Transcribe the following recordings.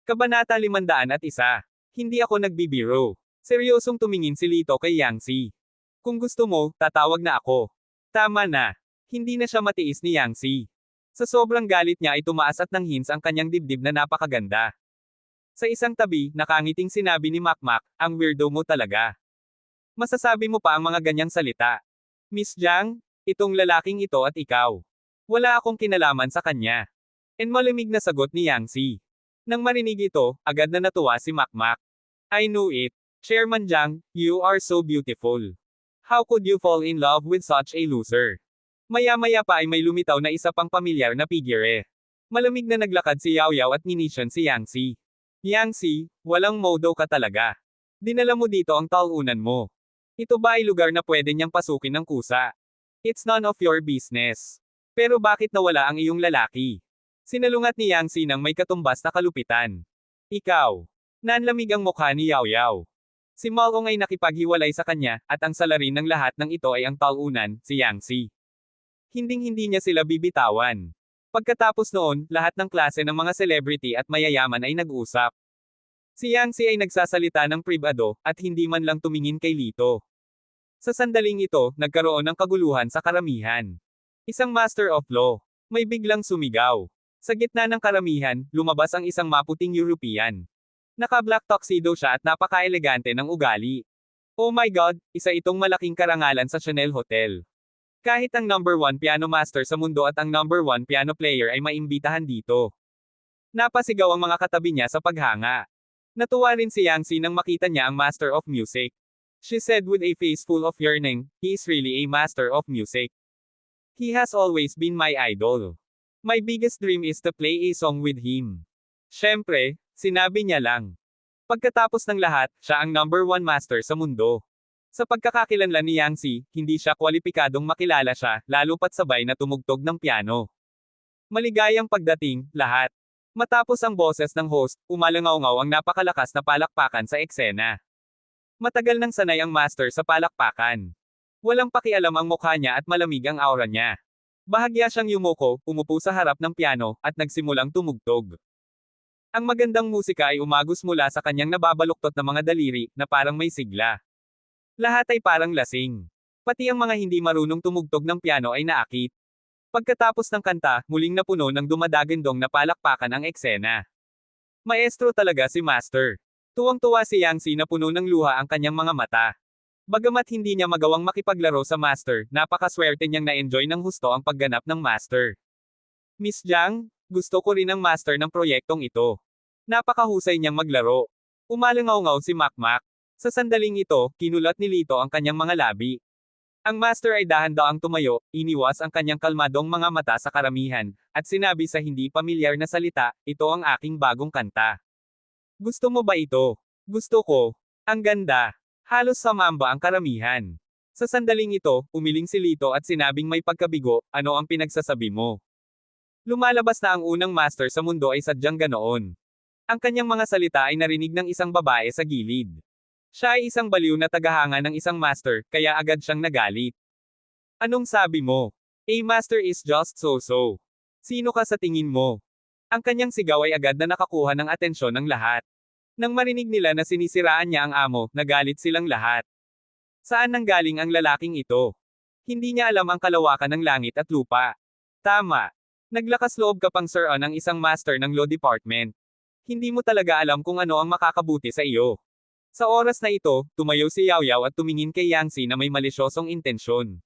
Kabanata 501. Hindi ako nagbibiro. Seryosong tumingin si Lito kay Yangtze. Kung gusto mo, tatawag na ako. Tama na. Hindi na siya matiis ni Yangtze. Sa sobrang galit niya ay tumaas at nanghins ang kanyang dibdib na napakaganda. Sa isang tabi, nakangiting sinabi ni Makmak, ang weirdo mo talaga. Masasabi mo pa ang mga ganyang salita. Miss Jiang, itong lalaking ito at ikaw. Wala akong kinalaman sa kanya. And malamig na sagot ni Yangtze. Nang marinig ito, agad na natuwa si Makmak. I knew it. Chairman Jiang, you are so beautiful. How could you fall in love with such a loser? Maya-maya pa ay may lumitaw na isa pang pamilyar na figure. Malamig na naglakad si Yao Yao at ninisyon si Yangtze. Yangtze, walang modo ka talaga. Dinala mo dito ang talunan mo. Ito ba ay lugar na pwede niyang pasukin ng kusa? It's none of your business. Pero bakit nawala ang iyong lalaki? Sinalungat ni Yangtze nang may katumbas na kalupitan. Ikaw. Nanlamig ang mukha ni Yao Yao. Si Malong ay nakipaghiwalay sa kanya, at ang salarin ng lahat ng ito ay ang talunan, si Yangtze. Hinding-hindi niya sila bibitawan. Pagkatapos noon, lahat ng klase ng mga celebrity at mayayaman ay nag-usap. Si Yangtze ay nagsasalita ng pribado, at hindi man lang tumingin kay Lito. Sa sandaling ito, nagkaroon ng kaguluhan sa karamihan. Isang Master of Law. May biglang sumigaw. Sa gitna ng karamihan, lumabas ang isang maputing European. Naka-black tuxedo siya at napaka-elegante ng ugali. Oh my God, isa itong malaking karangalan sa Chanel Hotel. Kahit ang number 1 piano master sa mundo at ang number 1 piano player ay maimbitahan dito. Napasigaw ang mga katabi niya sa paghanga. Natuwa rin si Yangtze nang makita niya ang Master of Music. She said with a face full of yearning, he is really a master of music. He has always been my idol. My biggest dream is to play a song with him. Syempre, sinabi niya lang. Pagkatapos ng lahat, siya ang number 1 master sa mundo. Sa pagkakakilanlan ni Yangtze, hindi siya kwalipikadong makilala siya, lalo pat sabay na tumugtog ng piano. Maligayang pagdating, lahat. Matapos ang boses ng host, umalangaw-ngaw ang napakalakas na palakpakan sa eksena. Matagal nang sanay ang master sa palakpakan. Walang pakialam ang mukha niya at malamig ang aura niya. Bahagya siyang yumuko, umupo sa harap ng piano, at nagsimulang tumugtog. Ang magandang musika ay umagos mula sa kanyang nababaluktot na mga daliri, na parang may sigla. Lahat ay parang lasing. Pati ang mga hindi marunong tumugtog ng piano ay naakit. Pagkatapos ng kanta, muling napuno ng dumadagandong na palakpakan ang eksena. Maestro talaga si Master. Tuwang-tuwa si Yangtze na puno ng luha ang kanyang mga mata. Bagamat hindi niya magawang makipaglaro sa Master, napakaswerte niyang na-enjoy ng husto ang pagganap ng Master. Miss Jiang, gusto ko rin ang Master ng proyektong ito. Napakahusay niyang maglaro. Umalangaw-ngaw si Makmak. Sa sandaling ito, kinulat ni Lito ang kanyang mga labi. Ang Master ay dahan-daang tumayo, iniwas ang kanyang kalmadong mga mata sa karamihan, at sinabi sa hindi pamilyar na salita, ito ang aking bagong kanta. Gusto mo ba ito? Gusto ko. Ang ganda. Halos samamba ang karamihan. Sa sandaling ito, umiling si Lito at sinabing may pagkabigo, ano ang pinagsasabi mo? Lumalabas na ang unang Master sa mundo ay sadyang ganoon. Ang kanyang mga salita ay narinig ng isang babae sa gilid. Siya ay isang baliw na tagahanga ng isang master, kaya agad siyang nagalit. Anong sabi mo? A master is just so-so. Sino ka sa tingin mo? Ang kanyang sigaw ay agad na nakakuha ng atensyon ng lahat. Nang marinig nila na sinisiraan niya ang amo, nagalit silang lahat. Saan nanggaling ang lalaking ito? Hindi niya alam ang kalawakan ng langit at lupa. Tama. Naglakas loob ka pang sir ng isang master ng law department. Hindi mo talaga alam kung ano ang makakabuti sa iyo. Sa oras na ito, tumayo si Yao Yao at tumingin kay Yangtze na may malisyosong intensyon.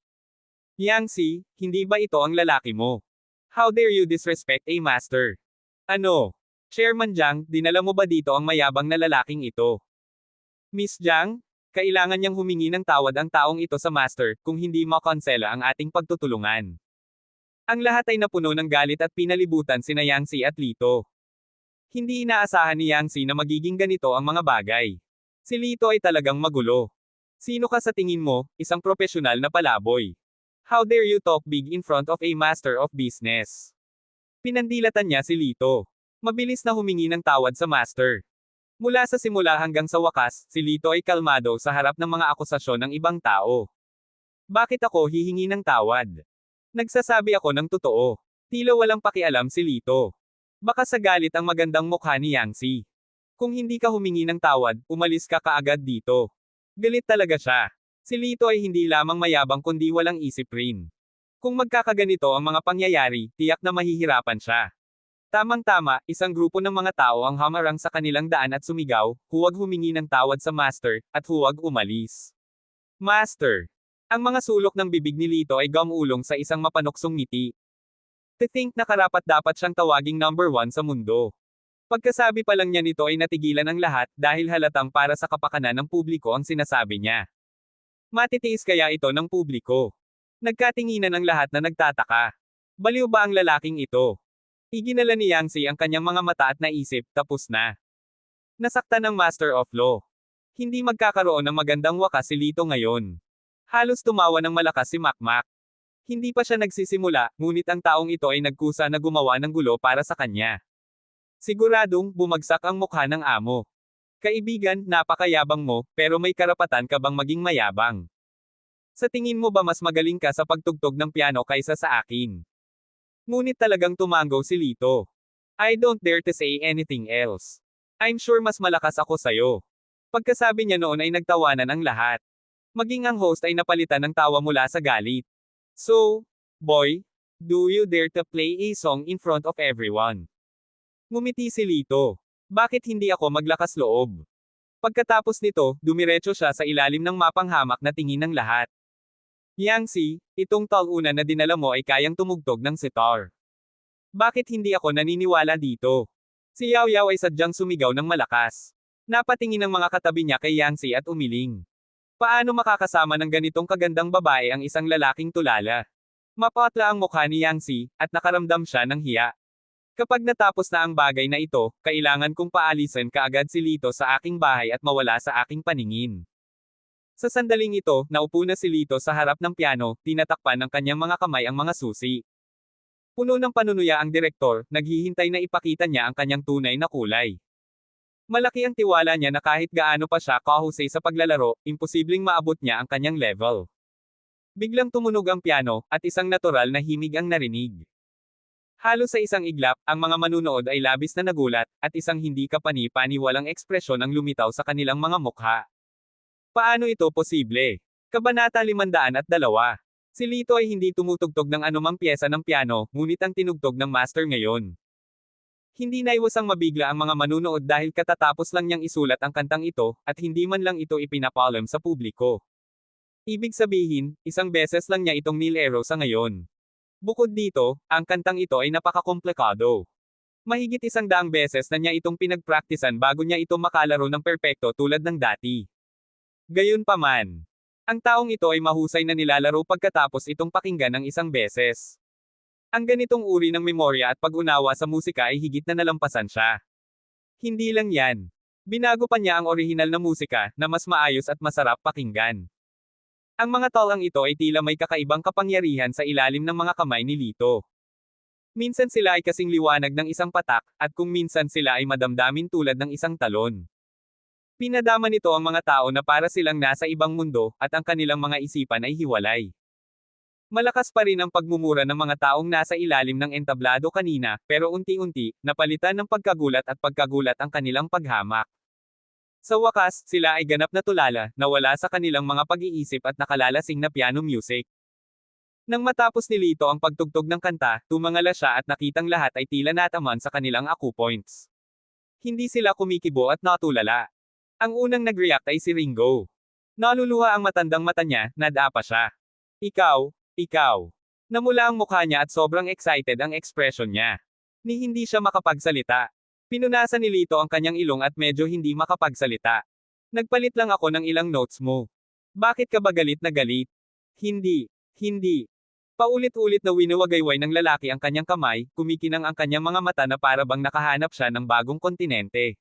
Yangtze, hindi ba ito ang lalaki mo? How dare you disrespect a master? Ano? Chairman Jiang, dinala mo ba dito ang mayabang na lalaking ito? Miss Jiang, kailangan niyang humingi ng tawad ang taong ito sa master, kung hindi makonsela ang ating pagtutulungan. Ang lahat ay napuno ng galit at pinalibutan sina Yangtze at Lito. Hindi inaasahan ni Yangtze na magiging ganito ang mga bagay. Si Lito ay talagang magulo. Sino ka sa tingin mo, isang profesional na palaboy? How dare you talk big in front of a master of business? Pinandilatan niya si Lito. Mabilis na humingi ng tawad sa master. Mula sa simula hanggang sa wakas, si Lito ay kalmado sa harap ng mga akusasyon ng ibang tao. Bakit ako hihingi ng tawad? Nagsasabi ako ng totoo. Tila walang pakialam si Lito. Baka sa galit ang magandang mukha ni Yangtze. Kung hindi ka humingi ng tawad, umalis ka kaagad dito. Galit talaga siya. Si Lito ay hindi lamang mayabang kundi walang isip rin. Kung magkakaganito ang mga pangyayari, tiyak na mahihirapan siya. Tamang-tama, isang grupo ng mga tao ang hamarang sa kanilang daan at sumigaw, huwag humingi ng tawad sa master, at huwag umalis. Master. Ang mga sulok ng bibig ni Lito ay gumulong sa isang mapanuksong ngiti. To think na karapat-dapat siyang tawaging number 1 sa mundo. Pagkasabi pa lang niya nito ay natigilan ang lahat dahil halatang para sa kapakanan ng publiko ang sinasabi niya. Matitiis kaya ito ng publiko? Nagkatinginan ang lahat na nagtataka. Baliw ba ang lalaking ito? Iginala ni Yangtze ang kanyang mga mata at naisip, tapos na. Nasaktan ng Master of Law. Hindi magkakaroon ng magandang wakas si Lito ngayon. Halos tumawa ng malakas si Makmak. Hindi pa siya nagsisimula, ngunit ang taong ito ay nagkusa na gumawa ng gulo para sa kanya. Siguradong, bumagsak ang mukha ng amo. Kaibigan, napakayabang mo, pero may karapatan ka bang maging mayabang? Sa tingin mo ba mas magaling ka sa pagtugtog ng piano kaysa sa akin? Ngunit talagang tumango si Lito. I don't dare to say anything else. I'm sure mas malakas ako sayo. Pagkasabi niya noon ay nagtawanan ang lahat. Maging ang host ay napalitan ng tawa mula sa galit. So, boy, do you dare to play a song in front of everyone? Ngumiti si Lito. Bakit hindi ako maglakas loob? Pagkatapos nito, dumiretso siya sa ilalim ng mapanghamak na tingin ng lahat. Yangtze, itong talunan na dinala mo ay kayang tumugtog ng sitar. Bakit hindi ako naniniwala dito? Si Yao Yao ay sadyang sumigaw ng malakas. Napatingin ang mga katabi niya kay Yangtze at umiling. Paano makakasama ng ganitong kagandang babae ang isang lalaking tulala? Mapatla ang mukha ni Yangtze, at nakaramdam siya ng hiya. Kapag natapos na ang bagay na ito, kailangan kong paalisin kaagad si Lito sa aking bahay at mawala sa aking paningin. Sa sandaling ito, naupo na si Lito sa harap ng piano, tinatakpan ng kanyang mga kamay ang mga susi. Puno ng panunuya ang direktor, naghihintay na ipakita niya ang kanyang tunay na kulay. Malaki ang tiwala niya na kahit gaano pa siya kahusay sa paglalaro, imposibleng maabot niya ang kanyang level. Biglang tumunog ang piano, at isang natural na himig ang narinig. Halos sa isang iglap, ang mga manunood ay labis na nagulat, at isang hindi kapani-pani walang ekspresyon ang lumitaw sa kanilang mga mukha. Paano ito posible? Kabanata 502. Si Lito ay hindi tumutugtog ng anumang pyesa ng piano, ngunit ang tinugtog ng master ngayon. Hindi naiwasang mabigla ang mga manunood dahil katatapos lang niyang isulat ang kantang ito, at hindi man lang ito ipinapalam sa publiko. Ibig sabihin, isang beses lang niya itong nilero sa ngayon. Bukod dito, ang kantang ito ay napakakomplikado. Mahigit 100 beses na niya itong pinagpraktisan bago niya ito makalaro ng perpekto tulad ng dati. Gayunpaman, ang taong ito ay mahusay na nilalaro pagkatapos itong pakinggan ng isang beses. Ang ganitong uri ng memorya at pag-unawa sa musika ay higit na nalampasan siya. Hindi lang yan. Binago pa niya ang orihinal na musika, na mas maayos at masarap pakinggan. Ang mga talang ito ay tila may kakaibang kapangyarihan sa ilalim ng mga kamay ni Lito. Minsan sila ay kasing liwanag ng isang patak, at kung minsan sila ay madamdamin tulad ng isang talon. Pinadama nito ang mga tao na para silang nasa ibang mundo, at ang kanilang mga isipan ay hiwalay. Malakas pa rin ang pagmumura ng mga taong nasa ilalim ng entablado kanina, pero unti-unti, napalitan ng pagkagulat at pagkagulat ang kanilang paghamak. Sa wakas, sila ay ganap na tulala, nawala sa kanilang mga pag-iisip at nakalalasing na piano music. Nang matapos ni Lito ang pagtugtog ng kanta, tumangala siya at nakitang lahat ay tila nataman sa kanilang acupoints. Hindi sila kumikibo at natulala. Ang unang nag-react ay si Ringo. Naluluha ang matandang mata niya, nadapa siya. Ikaw. Namula ang mukha niya at sobrang excited ang ekspresyon niya. Ni hindi siya makapagsalita. Pinunasan ni Lito ang kanyang ilong at medyo hindi makapagsalita. Nagpalit lang ako ng ilang notes mo. Bakit ka ba galit na galit? Hindi. Paulit-ulit na winuwagayway ng lalaki ang kanyang kamay, kumikinang ang kanyang mga mata na para bang nakahanap siya ng bagong kontinente.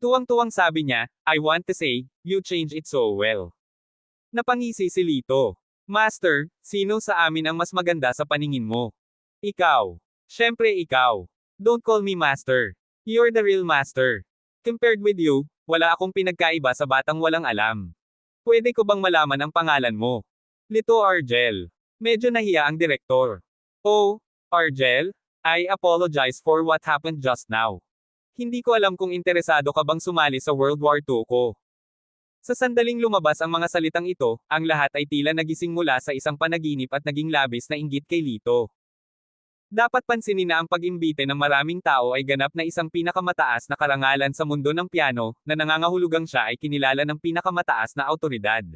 Tuwang-tuwang sabi niya, I want to say, you change it so well. Napangisi si Lito. Master, sino sa amin ang mas maganda sa paningin mo? Ikaw. Syempre ikaw. Don't call me master. You're the real master. Compared with you, wala akong pinagkaiba sa batang walang alam. Pwede ko bang malaman ang pangalan mo? Lito Argel. Medyo nahiya ang direktor. Oh, Argel? I apologize for what happened just now. Hindi ko alam kung interesado ka bang sumali sa World War II ko. Sa sandaling lumabas ang mga salitang ito, ang lahat ay tila nagising mula sa isang panaginip at naging labis na inggit kay Lito. Dapat pansinin na ang pag-imbite ng maraming tao ay ganap na isang pinakamataas na karangalan sa mundo ng piano, na nangangahulugang siya ay kinilala ng pinakamataas na awtoridad.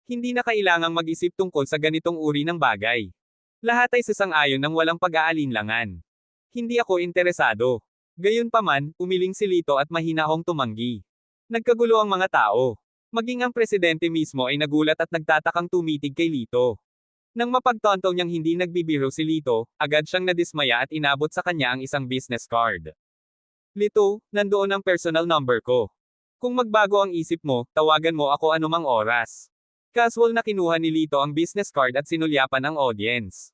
Hindi na kailangang mag-isip tungkol sa ganitong uri ng bagay. Lahat ay sasang-ayon ng walang pag-aalinlangan. Hindi ako interesado. Gayunpaman, umiling si Lito at mahinahong tumanggi. Nagkagulo ang mga tao. Maging ang presidente mismo ay nagulat at nagtatakang tumitig kay Lito. Nang mapagtanto niyang hindi nagbibiro si Lito, agad siyang nadismaya at inabot sa kanya ang isang business card. Lito, nandoon ang personal number ko. Kung magbago ang isip mo, tawagan mo ako anumang oras. Casual na kinuha ni Lito ang business card at sinulyapan ang audience.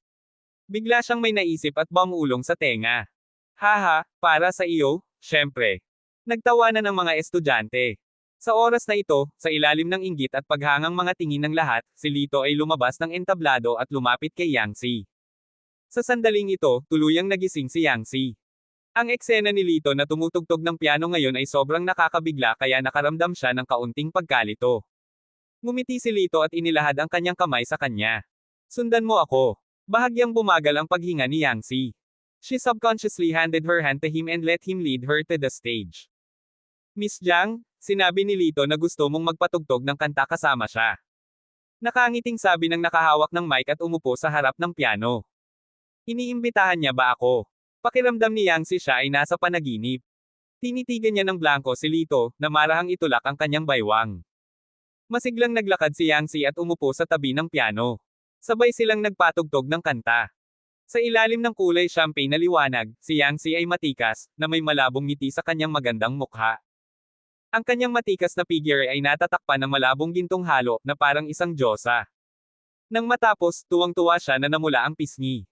Bigla siyang may naisip at bumulong sa tenga. Haha, para sa iyo, syempre. Nagtawanan ng mga estudyante. Sa oras na ito, sa ilalim ng inggit at paghangang mga tingin ng lahat, si Lito ay lumabas ng entablado at lumapit kay Yangtze. Sa sandaling ito, tuluyang nagising si Yangtze. Ang eksena ni Lito na tumutugtog ng piano ngayon ay sobrang nakakabigla kaya nakaramdam siya ng kaunting pagkalito. Ngumiti si Lito at inilahad ang kanyang kamay sa kanya. Sundan mo ako. Bahagyang bumagal ang paghinga ni Yangtze. She subconsciously handed her hand to him and let him lead her to the stage. Miss Jiang, sinabi ni Lito na gusto mong magpatugtog ng kanta kasama siya. Nakangiting sabi ng nakahawak ng mic at umupo sa harap ng piano. Iniimbitahan niya ba ako? Pakiramdam ni Yangtze siya ay nasa panaginip. Tinitigan niya ng blanko si Lito, na marahang itulak ang kanyang baywang. Masiglang naglakad si Yangtze at umupo sa tabi ng piano. Sabay silang nagpatugtog ng kanta. Sa ilalim ng kulay champagne na liwanag, si Yangtze ay matikas, na may malabong ngiti sa kanyang magandang mukha. Ang kanyang matikas na figure ay natatakpan ng malabong gintong halo, na parang isang diyosa. Nang matapos, tuwang-tuwa siya na namula ang pisngi.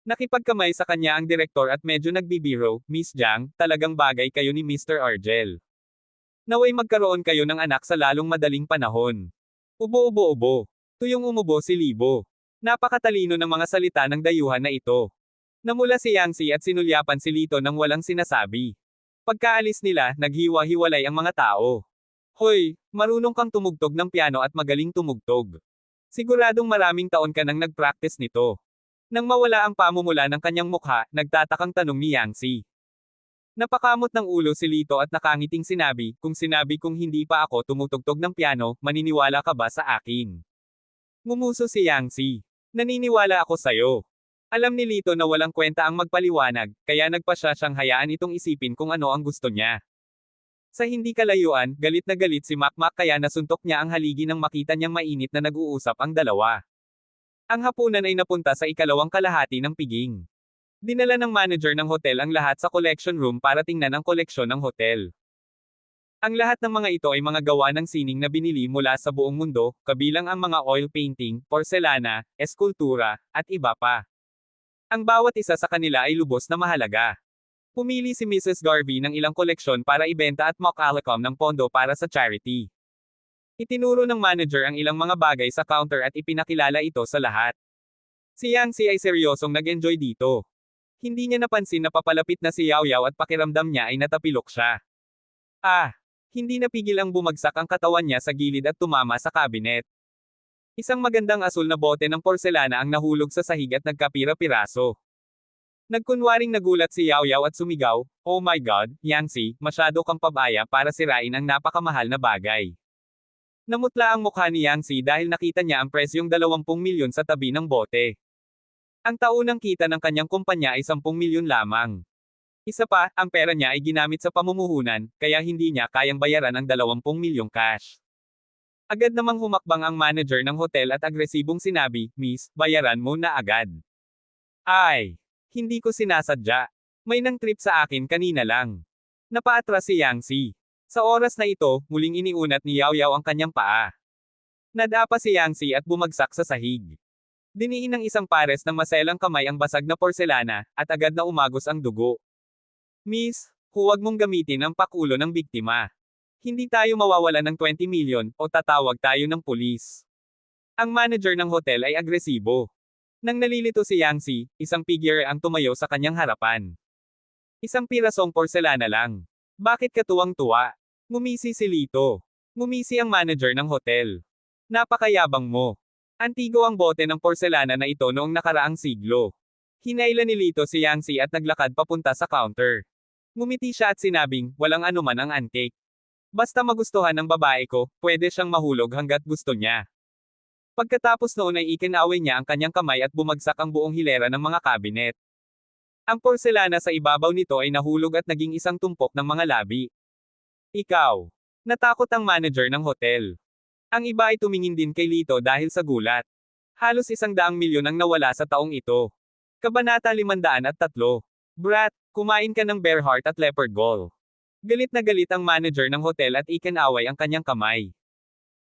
Nakipagkamay sa kanya ang direktor at medyo nagbibiro, Miss Jiang, talagang bagay kayo ni Mr. Argel. Naway magkaroon kayo ng anak sa lalong madaling panahon. Ubo-ubo-ubo. Tuyong umubo si Libo. Napakatalino ng mga salita ng dayuhan na ito. Namula si Yangtze at sinulyapan si Lito nang walang sinasabi. Pagkaalis nila, naghiwa-hiwalay ang mga tao. Hoy, marunong kang tumugtog ng piano at magaling tumugtog. Siguradong maraming taon ka nang nag-practice nito. Nang mawala ang pamumula ng kanyang mukha, nagtatakang tanong ni Yangtze. Napakamot ng ulo si Lito at nakangiting sinabi, kung sinabi kong hindi pa ako tumutugtog ng piano, maniniwala ka ba sa akin? Ngumuso si Yangtze. Naniniwala ako sayo. Alam ni Lito na walang kwenta ang magpaliwanag, kaya nagpasya siyang hayaan itong isipin kung ano ang gusto niya. Sa hindi kalayuan, galit na galit si Makmak kaya nasuntok niya ang haligi nang makita niyang mainit na nag-uusap ang dalawa. Ang hapunan ay napunta sa ikalawang kalahati ng piging. Dinala ng manager ng hotel ang lahat sa collection room para tingnan ang koleksyon ng hotel. Ang lahat ng mga ito ay mga gawa ng sining na binili mula sa buong mundo, kabilang ang mga oil painting, porselana, eskultura, at iba pa. Ang bawat isa sa kanila ay lubos na mahalaga. Pumili si Mrs. Garvey ng ilang koleksyon para ibenta at mock-alacom ng pondo para sa charity. Itinuro ng manager ang ilang mga bagay sa counter at ipinakilala ito sa lahat. Si Yangtze ay seryosong nag-enjoy dito. Hindi niya napansin na papalapit na si Yao Yao at pakiramdam niya ay natapilok siya. Hindi napigil ang bumagsak ang katawan niya sa gilid at tumama sa cabinet. Isang magandang asul na bote ng porselana ang nahulog sa sahig at nagkapira-piraso. Nagkunwaring nagulat si Yao Yao at sumigaw, "Oh my God, Yangtze, masyado kang pabaya para sirain ang napakamahal na bagay." Namutla ang mukha ni Yangtze dahil nakita niya ang presyong 20 milyon sa tabi ng bote. Ang taunang kita ng kanyang kumpanya ay 10 milyon lamang. Isa pa, ang pera niya ay ginamit sa pamumuhunan, kaya hindi niya kayang bayaran ang 20 milyong cash. Agad namang humakbang ang manager ng hotel at agresibong sinabi, "Miss, bayaran mo na agad." Ay! Hindi ko sinasadya. May nang trip sa akin kanina lang. Napaatras si Yangtze. Sa oras na ito, muling iniunat ni Yao Yao ang kanyang paa. Nadapa si Yangtze at bumagsak sa sahig. Diniin ng isang pares ng maselang kamay ang basag na porselana, at agad na umagos ang dugo. Miss, huwag mong gamitin ang pakulo ng biktima. Hindi tayo mawawalan ng 20 milyon, o tatawag tayo ng pulis. Ang manager ng hotel ay agresibo. Nang nalilito si Yangtze, isang figure ang tumayo sa kanyang harapan. Isang pirasong porselana lang. Bakit ka tuwang-tuwa? Ngumisi si Lito. Ngumisi ang manager ng hotel. Napakayabang mo. Antigo ang bote ng porselana na ito noong nakaraang siglo. Hinayla ni Lito si Yangtze at naglakad papunta sa counter. Ngumiti siya at sinabing, walang anuman ang antique. Basta magustuhan ng babae ko, pwede siyang mahulog hanggat gusto niya. Pagkatapos noon ay ikinaway niya ang kanyang kamay at bumagsak ang buong hilera ng mga kabinet. Ang porselana sa ibabaw nito ay nahulog at naging isang tumpok ng mga labi. Ikaw. Natakot ang manager ng hotel. Ang iba ay tumingin din kay Lito dahil sa gulat. Halos 100 milyon ang nawala sa taong ito. Kabanata 503. Brat, kumain ka ng bear heart at leopard gall. Galit na galit ang manager ng hotel at ikinaway ang kanyang kamay.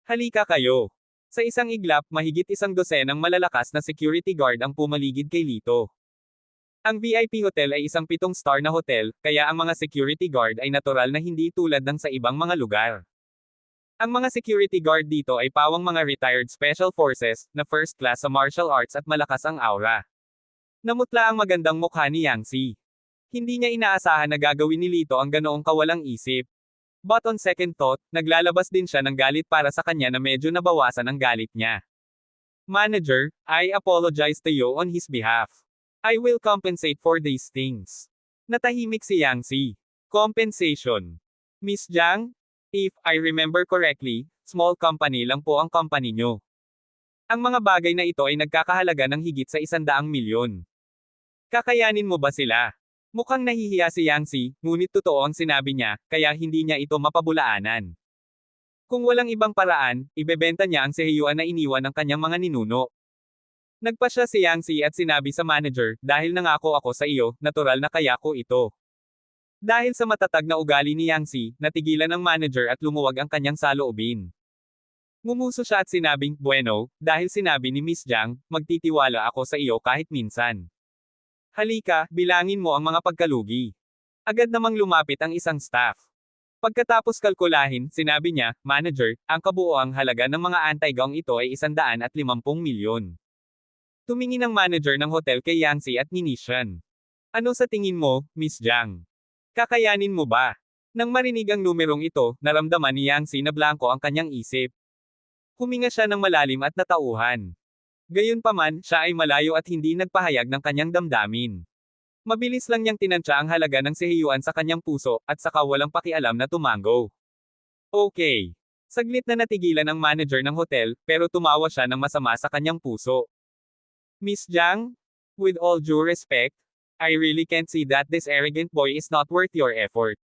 Halika kayo. Sa isang iglap, mahigit 100 ng malalakas na security guard ang pumaligid kay Lito. Ang VIP hotel ay isang 7-star na hotel, kaya ang mga security guard ay natural na hindi tulad ng sa ibang mga lugar. Ang mga security guard dito ay pawang mga retired special forces, na first class sa martial arts at malakas ang aura. Namutla ang magandang mukha ni Yangtze. Hindi niya inaasahan na gagawin ni Lito ang ganoong kawalang isip. But on second thought, naglalabas din siya ng galit para sa kanya na medyo nabawasan ang galit niya. Manager, I apologize to you on his behalf. I will compensate for these things. Natahimik si Yangtze. Compensation. Miss Jiang? If I remember correctly, small company lang po ang company nyo. Ang mga bagay na ito ay nagkakahalaga ng higit sa 100 milyon. Kakayanin mo ba sila? Mukhang nahihiya si Yangtze, ngunit totoo ang sinabi niya, kaya hindi niya ito mapabulaanan. Kung walang ibang paraan, ibebenta niya ang sehiyuan na iniwan ng kanyang mga ninuno. Nagpa siya si Yangtze at sinabi sa manager, dahil nangako ako sa iyo, natural na kaya ko ito. Dahil sa matatag na ugali ni Yangtze, natigilan ng manager at lumuwag ang kanyang saloobin. Ngumuso siya at sinabing, bueno, dahil sinabi ni Miss Jiang, magtitiwala ako sa iyo kahit minsan. Halika, bilangin mo ang mga pagkalugi. Agad namang lumapit ang isang staff. Pagkatapos kalkulahin, sinabi niya, manager, ang kabuoang halaga ng mga anti-gong ito ay 150 milyon. Tumingin ang manager ng hotel kay Yangtze at ninisyan. Ano sa tingin mo, Miss Jiang? Kakayanin mo ba? Nang marinig ang numerong ito, naramdaman ni Yangtze na blanko ang kanyang isip. Huminga siya ng malalim at natauhan. Gayunpaman, siya ay malayo at hindi nagpahayag ng kanyang damdamin. Mabilis lang niyang tinansya ang halaga ng sehiyuan sa kanyang puso, at saka walang pakialam na tumango. Okay. Saglit na natigilan ang manager ng hotel, pero tumawa siya ng masama sa kanyang puso. Miss Jiang? With all due respect, I really can't see that this arrogant boy is not worth your effort.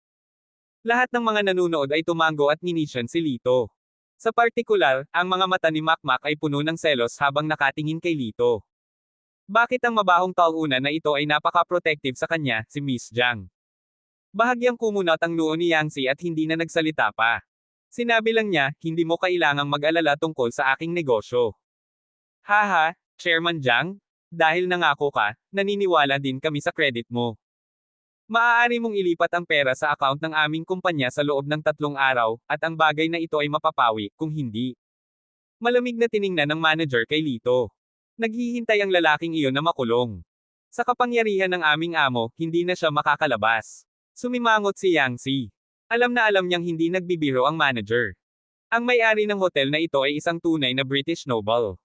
Lahat ng mga nanunood ay tumango at ninisyan si Lito. Sa partikular, ang mga mata ni Makmak ay puno ng selos habang nakatingin kay Lito. Bakit ang mabahong talunan na ito ay napaka-protective sa kanya, si Miss Jiang? Bahagyang kumunat ang noo ni Yangtze at hindi na nagsalita pa. Sinabi lang niya, hindi mo kailangang mag-alala tungkol sa aking negosyo. Haha, Chairman Jiang? Dahil nangako ka, naniniwala din kami sa credit mo. Maaari mong ilipat ang pera sa account ng aming kumpanya sa loob ng 3 araw, at ang bagay na ito ay mapapawi, kung hindi. Malamig na tiningnan ng manager kay Lito. Naghihintay ang lalaking iyon na makulong. Sa kapangyarihan ng aming amo, hindi na siya makakalabas. Sumimangot si Yangtze. Alam na alam niyang hindi nagbibiro ang manager. Ang may-ari ng hotel na ito ay isang tunay na British noble.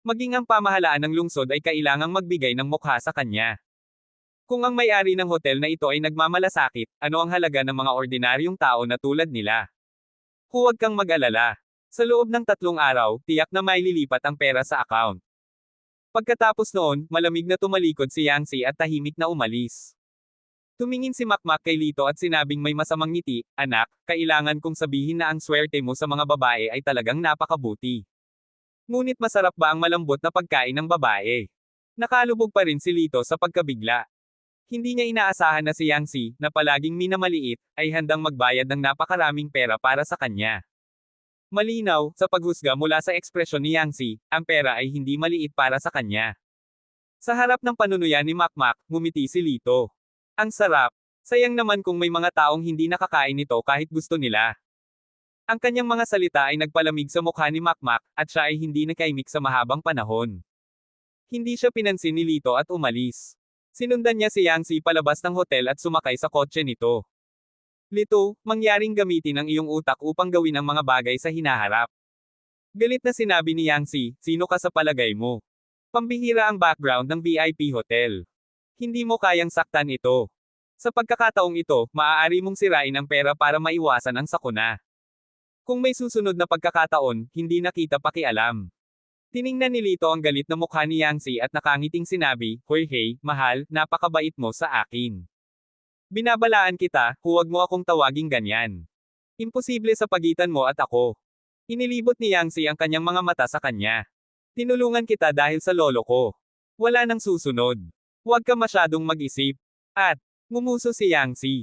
Maging ang pamahalaan ng lungsod ay kailangang magbigay ng mukha sa kanya. Kung ang may-ari ng hotel na ito ay nagmamalasakit, ano ang halaga ng mga ordinaryong tao na tulad nila? Huwag kang mag-alala. Sa loob ng 3 araw, tiyak na maililipat ang pera sa account. Pagkatapos noon, malamig na tumalikod si Yangtze at tahimik na umalis. Tumingin si Makmak kay Lito at sinabing may masamang ngiti, anak, kailangan kong sabihin na ang swerte mo sa mga babae ay talagang napakabuti. Ngunit masarap ba ang malambot na pagkain ng babae? Nakalubog pa rin si Lito sa pagkabigla. Hindi niya inaasahan na si Yangtze, na palaging minamaliit, ay handang magbayad ng napakaraming pera para sa kanya. Malinaw, sa paghusga mula sa ekspresyon ni Yangtze, ang pera ay hindi maliit para sa kanya. Sa harap ng panunuyan ni Makmak, ngumiti si Lito. Ang sarap. Sayang naman kung may mga taong hindi nakakain nito kahit gusto nila. Ang kanyang mga salita ay nagpalamig sa mukha ni Makmak, at siya ay hindi nakaimik sa mahabang panahon. Hindi siya pinansin ni Lito at umalis. Sinundan niya si Yang Si palabas ng hotel at sumakay sa kotse nito. Lito, mangyaring gamitin ang iyong utak upang gawin ang mga bagay sa hinaharap. Galit na sinabi ni Yang Si, sino ka sa palagay mo? Pambihira ang background ng VIP hotel. Hindi mo kayang saktan ito. Sa pagkakataong ito, maaari mong sirain ang pera para maiwasan ang sakuna. Kung may susunod na pagkakataon, hindi na kita pakialam. Tiningnan ni Lito ang galit na mukha ni Yang Si at nakangiting sinabi, Jorge, mahal, napakabait mo sa akin. Binabalaan kita, huwag mo akong tawaging ganyan. Imposible sa pagitan mo at ako. Inilibot ni Yang Si ang kanyang mga mata sa kanya. Tinulungan kita dahil sa lolo ko. Wala nang susunod. Huwag ka masyadong mag-isip. At, ngumuso si Yang Si.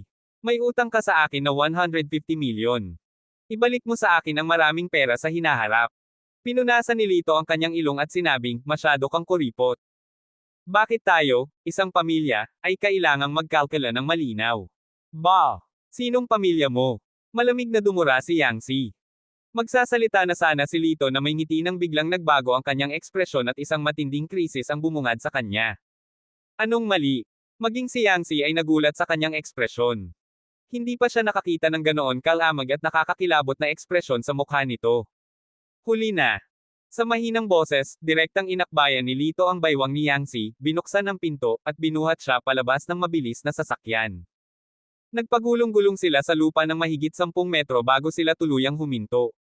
May utang ka sa akin na 150 milyon. Ibalik mo sa akin ang maraming pera sa hinaharap. Pinunasan ni Lito ang kanyang ilong at sinabing, masyado kang kuripot. Bakit tayo, isang pamilya, ay kailangang magkalkula ng malinaw? Ba? Sinong pamilya mo? Malamig na dumura si Yang Si. Magsasalita na sana si Lito na may ngiti nang biglang nagbago ang kanyang ekspresyon at isang matinding krisis ang bumungad sa kanya. Anong mali? Maging si Yang Si ay nagulat sa kanyang ekspresyon. Hindi pa siya nakakita ng ganoon kalamag at nakakakilabot na ekspresyon sa mukha nito. Huli na. Sa mahinang boses, direktang inakbayan ni Lito ang baywang ni Yang Si, binuksan ang pinto, at binuhat siya palabas ng mabilis na sasakyan. Nagpagulong-gulong sila sa lupa ng mahigit 10 metro bago sila tuluyang huminto.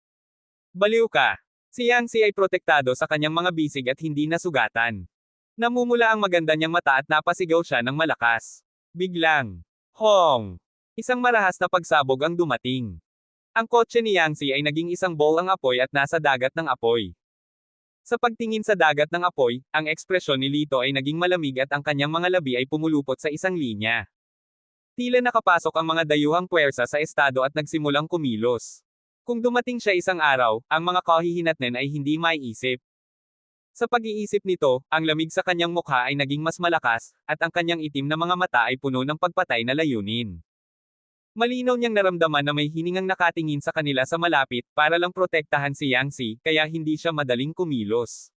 Baliw ka. Si Yang Si ay protektado sa kanyang mga bisig at hindi nasugatan. Namumula ang maganda niyang mata at napasigaw siya ng malakas. Biglang. Hong! Isang marahas na pagsabog ang dumating. Ang kotse ni Yang Si ay naging isang bowl ang apoy at nasa dagat ng apoy. Sa pagtingin sa dagat ng apoy, ang ekspresyon ni Lito ay naging malamig at ang kanyang mga labi ay pumulupot sa isang linya. Tila nakapasok ang mga dayuhang puwersa sa estado at nagsimulang kumilos. Kung dumating siya isang araw, ang mga kahihinatnen ay hindi maiisip. Sa pag-iisip nito, ang lamig sa kanyang mukha ay naging mas malakas, at ang kanyang itim na mga mata ay puno ng pagpatay na layunin. Malinaw niyang naramdaman na may hiningang nakatingin sa kanila sa malapit, para lang protektahan si Yang Si, kaya hindi siya madaling kumilos.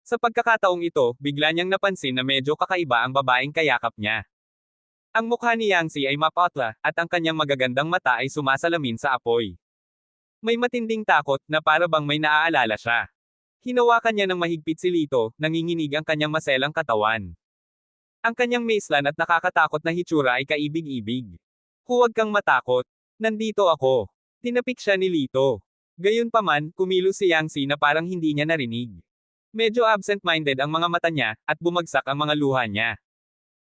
Sa pagkakataong ito, bigla niyang napansin na medyo kakaiba ang babaeng kayakap niya. Ang mukha ni Yang Si ay mapatla, at ang kanyang magagandang mata ay sumasalamin sa apoy. May matinding takot, na para bang may naaalala siya. Hinawakan niya ng mahigpit si Lito, nanginginig ang kanyang maselang katawan. Ang kanyang maislan at nakakatakot na hitsura ay kaibig-ibig. Huwag kang matakot. Nandito ako. Tinapik siya ni Lito. Gayunpaman, kumilos si Yang Si na parang hindi niya narinig. Medyo absent-minded ang mga mata niya, at bumagsak ang mga luha niya.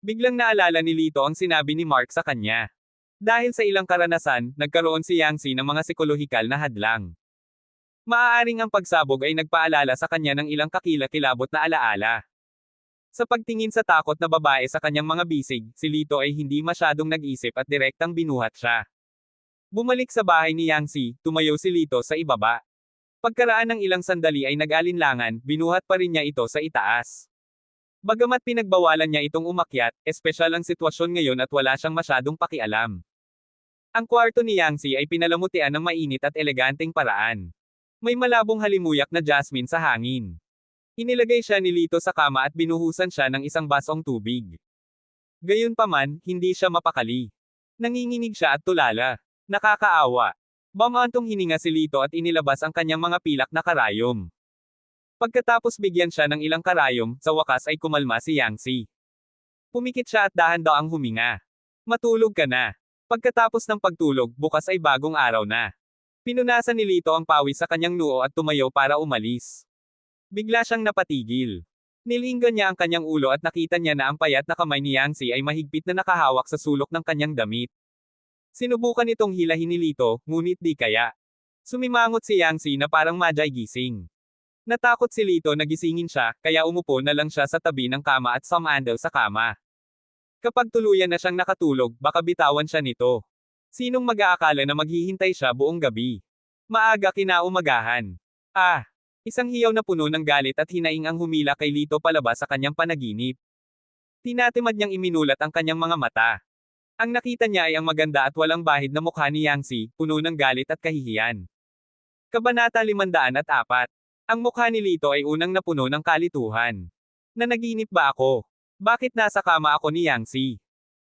Biglang naalala ni Lito ang sinabi ni Mark sa kanya. Dahil sa ilang karanasan, nagkaroon si Yang Si ng mga psikolohikal na hadlang. Maaaring ang pagsabog ay nagpaalala sa kanya ng ilang kakilakilabot na alaala. Sa pagtingin sa takot na babae sa kanyang mga bisig, si Lito ay hindi masyadong nag-isip at direktang binuhat siya. Bumalik sa bahay ni Yang Si, tumayo si Lito sa ibaba. Pagkaraan ng ilang sandali ay nag-alinlangan, binuhat pa rin niya ito sa itaas. Bagamat pinagbawalan niya itong umakyat, espesyal ang sitwasyon ngayon at wala siyang masyadong pakialam. Ang kwarto ni Yang Si ay pinalamutian ng mainit at eleganteng paraan. May malabong halimuyak na jasmine sa hangin. Inilagay siya ni Lito sa kama at binuhusan siya ng isang basong tubig. Gayunpaman, hindi siya mapakali. Nanginginig siya at tulala. Nakakaawa. Bumantong hininga si Lito at inilabas ang kanyang mga pilak na karayom. Pagkatapos bigyan siya ng ilang karayom, sa wakas ay kumalma si Yang Si. Pumikit siya at dahan-daang huminga. Matulog ka na. Pagkatapos ng pagtulog, bukas ay bagong araw na. Pinunasan ni Lito ang pawis sa kanyang noo at tumayo para umalis. Bigla siyang napatigil. Nilinggan niya ang kanyang ulo at nakita niya na ang payat na kamay ni Yang Si ay mahigpit na nakahawak sa sulok ng kanyang damit. Sinubukan itong hilahin ni Lito, ngunit di kaya. Sumimangot si Yang Si na parang madyay gising. Natakot si Lito na gisingin siya, kaya umupo na lang siya sa tabi ng kama at sumandal sa kama. Kapag tuluyan na siyang nakatulog, baka bitawan siya nito. Sinong mag-aakala na maghihintay siya buong gabi? Maaga kinaumagahan. Isang hiyaw na puno ng galit at hinaing ang humila kay Lito palabas sa kanyang panaginip. Tinatimad niyang iminulat ang kanyang mga mata. Ang nakita niya ay ang maganda at walang bahid na mukha ni Yang Si, puno ng galit at kahihiyan. Kabanata 504. Ang mukha ni Lito ay unang napuno ng kalituhan. Nanaginip ba ako? Bakit nasa kama ako ni Yangtze?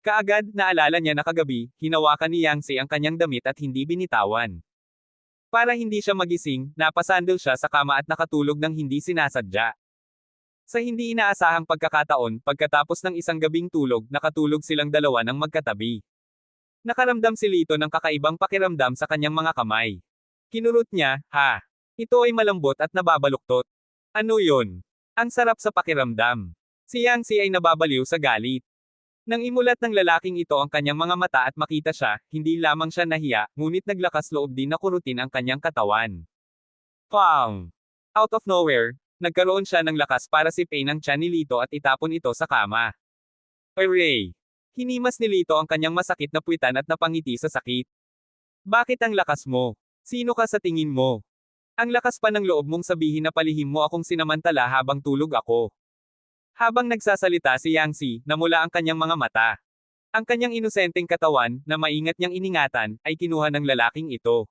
Kaagad, naalala niya na kagabi, hinawakan ni Yangtze ang kanyang damit at hindi binitawan. Para hindi siya magising, napasandal siya sa kama at nakatulog ng hindi sinasadya. Sa hindi inaasahang pagkakataon, pagkatapos ng isang gabing tulog, nakatulog silang dalawa ng magkatabi. Nakaramdam si Lito ng kakaibang pakiramdam sa kanyang mga kamay. Kinurot niya, ha? Ito ay malambot at nababaluktot. Ano yon? Ang sarap sa pakiramdam. Si Yangtze ay nababaliw sa galit. Nang imulat ng lalaking ito ang kanyang mga mata at makita siya, hindi lamang siya nahiya, ngunit naglakas loob din na kurutin ang kanyang katawan. Pang! Out of nowhere, nagkaroon siya ng lakas para sipain ang tiyan ni Lito at itapon ito sa kama. Hooray! Hinimas ni Lito ang kanyang masakit na puwitan at napangiti sa sakit. Bakit ang lakas mo? Sino ka sa tingin mo? Ang lakas pa ng loob mong sabihin na palihim mo akong sinamantala habang tulog ako. Habang nagsasalita si Yangtze, namula ang kanyang mga mata. Ang kanyang inosenteng katawan, na maingat niyang iningatan, ay kinuha ng lalaking ito.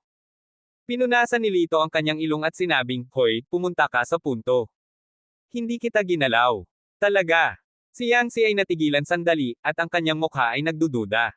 Pinunasan ni Lito ang kanyang ilong at sinabing, "Hoy, pumunta ka sa punto. Hindi kita ginalaw." Talaga. Si Yangtze ay natigilan sandali, at ang kanyang mukha ay nagdududa.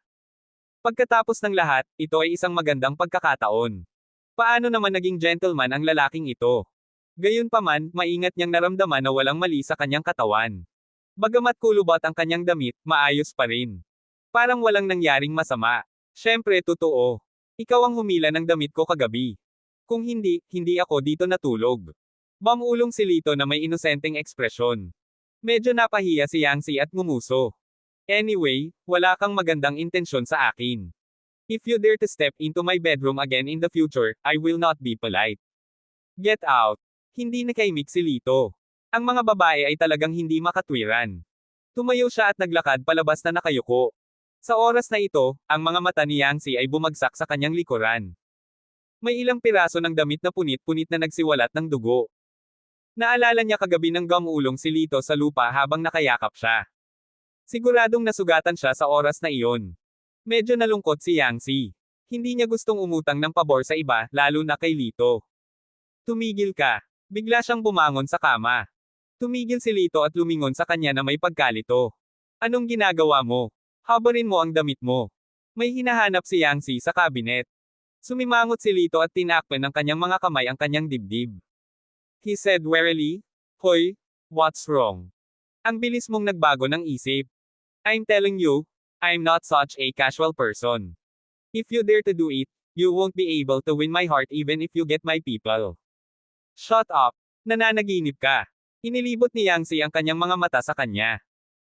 Pagkatapos ng lahat, ito ay isang magandang pagkakataon. Paano naman naging gentleman ang lalaking ito? Gayunpaman, maingat niyang naramdaman na walang mali sa kanyang katawan. Bagamat kulubot ang kanyang damit, maayos pa rin. Parang walang nangyaring masama. Siyempre, totoo. Ikaw ang humila ng damit ko kagabi. Kung hindi, hindi ako dito natulog. Mamulong si Lito na may inosenteng ekspresyon. Medyo napahiya si Yangtze at ngumuso. Anyway, wala kang magandang intensyon sa akin. If you dare to step into my bedroom again in the future, I will not be polite. Get out. Hindi nakaimik si Lito. Ang mga babae ay talagang hindi makatwiran. Tumayo siya at naglakad palabas na nakayuko. Sa oras na ito, ang mga mata ni Yangtze ay bumagsak sa kanyang likuran. May ilang piraso ng damit na punit-punit na nagsiwalat ng dugo. Naalala niya kagabi ng gumulong si Lito sa lupa habang nakayakap siya. Siguradong nasugatan siya sa oras na iyon. Medyo nalungkot si Yangtze. Hindi niya gustong umutang ng pabor sa iba, lalo na kay Lito. Tumigil ka. Bigla siyang bumangon sa kama. Tumigil si Lito at lumingon sa kanya na may pagkalito. Anong ginagawa mo? Habarin mo ang damit mo. May hinahanap si Yangtze sa kabinet. Sumimangot si Lito at tinakpan ng kanyang mga kamay ang kanyang dibdib. He said wearily, "Hoy, what's wrong? Ang bilis mong nagbago ng isip. I'm telling you, I'm not such a casual person. If you dare to do it, you won't be able to win my heart even if you get my people." Shut up! Nananaginip ka. Inilibot ni Yangtze ang kanyang mga mata sa kanya.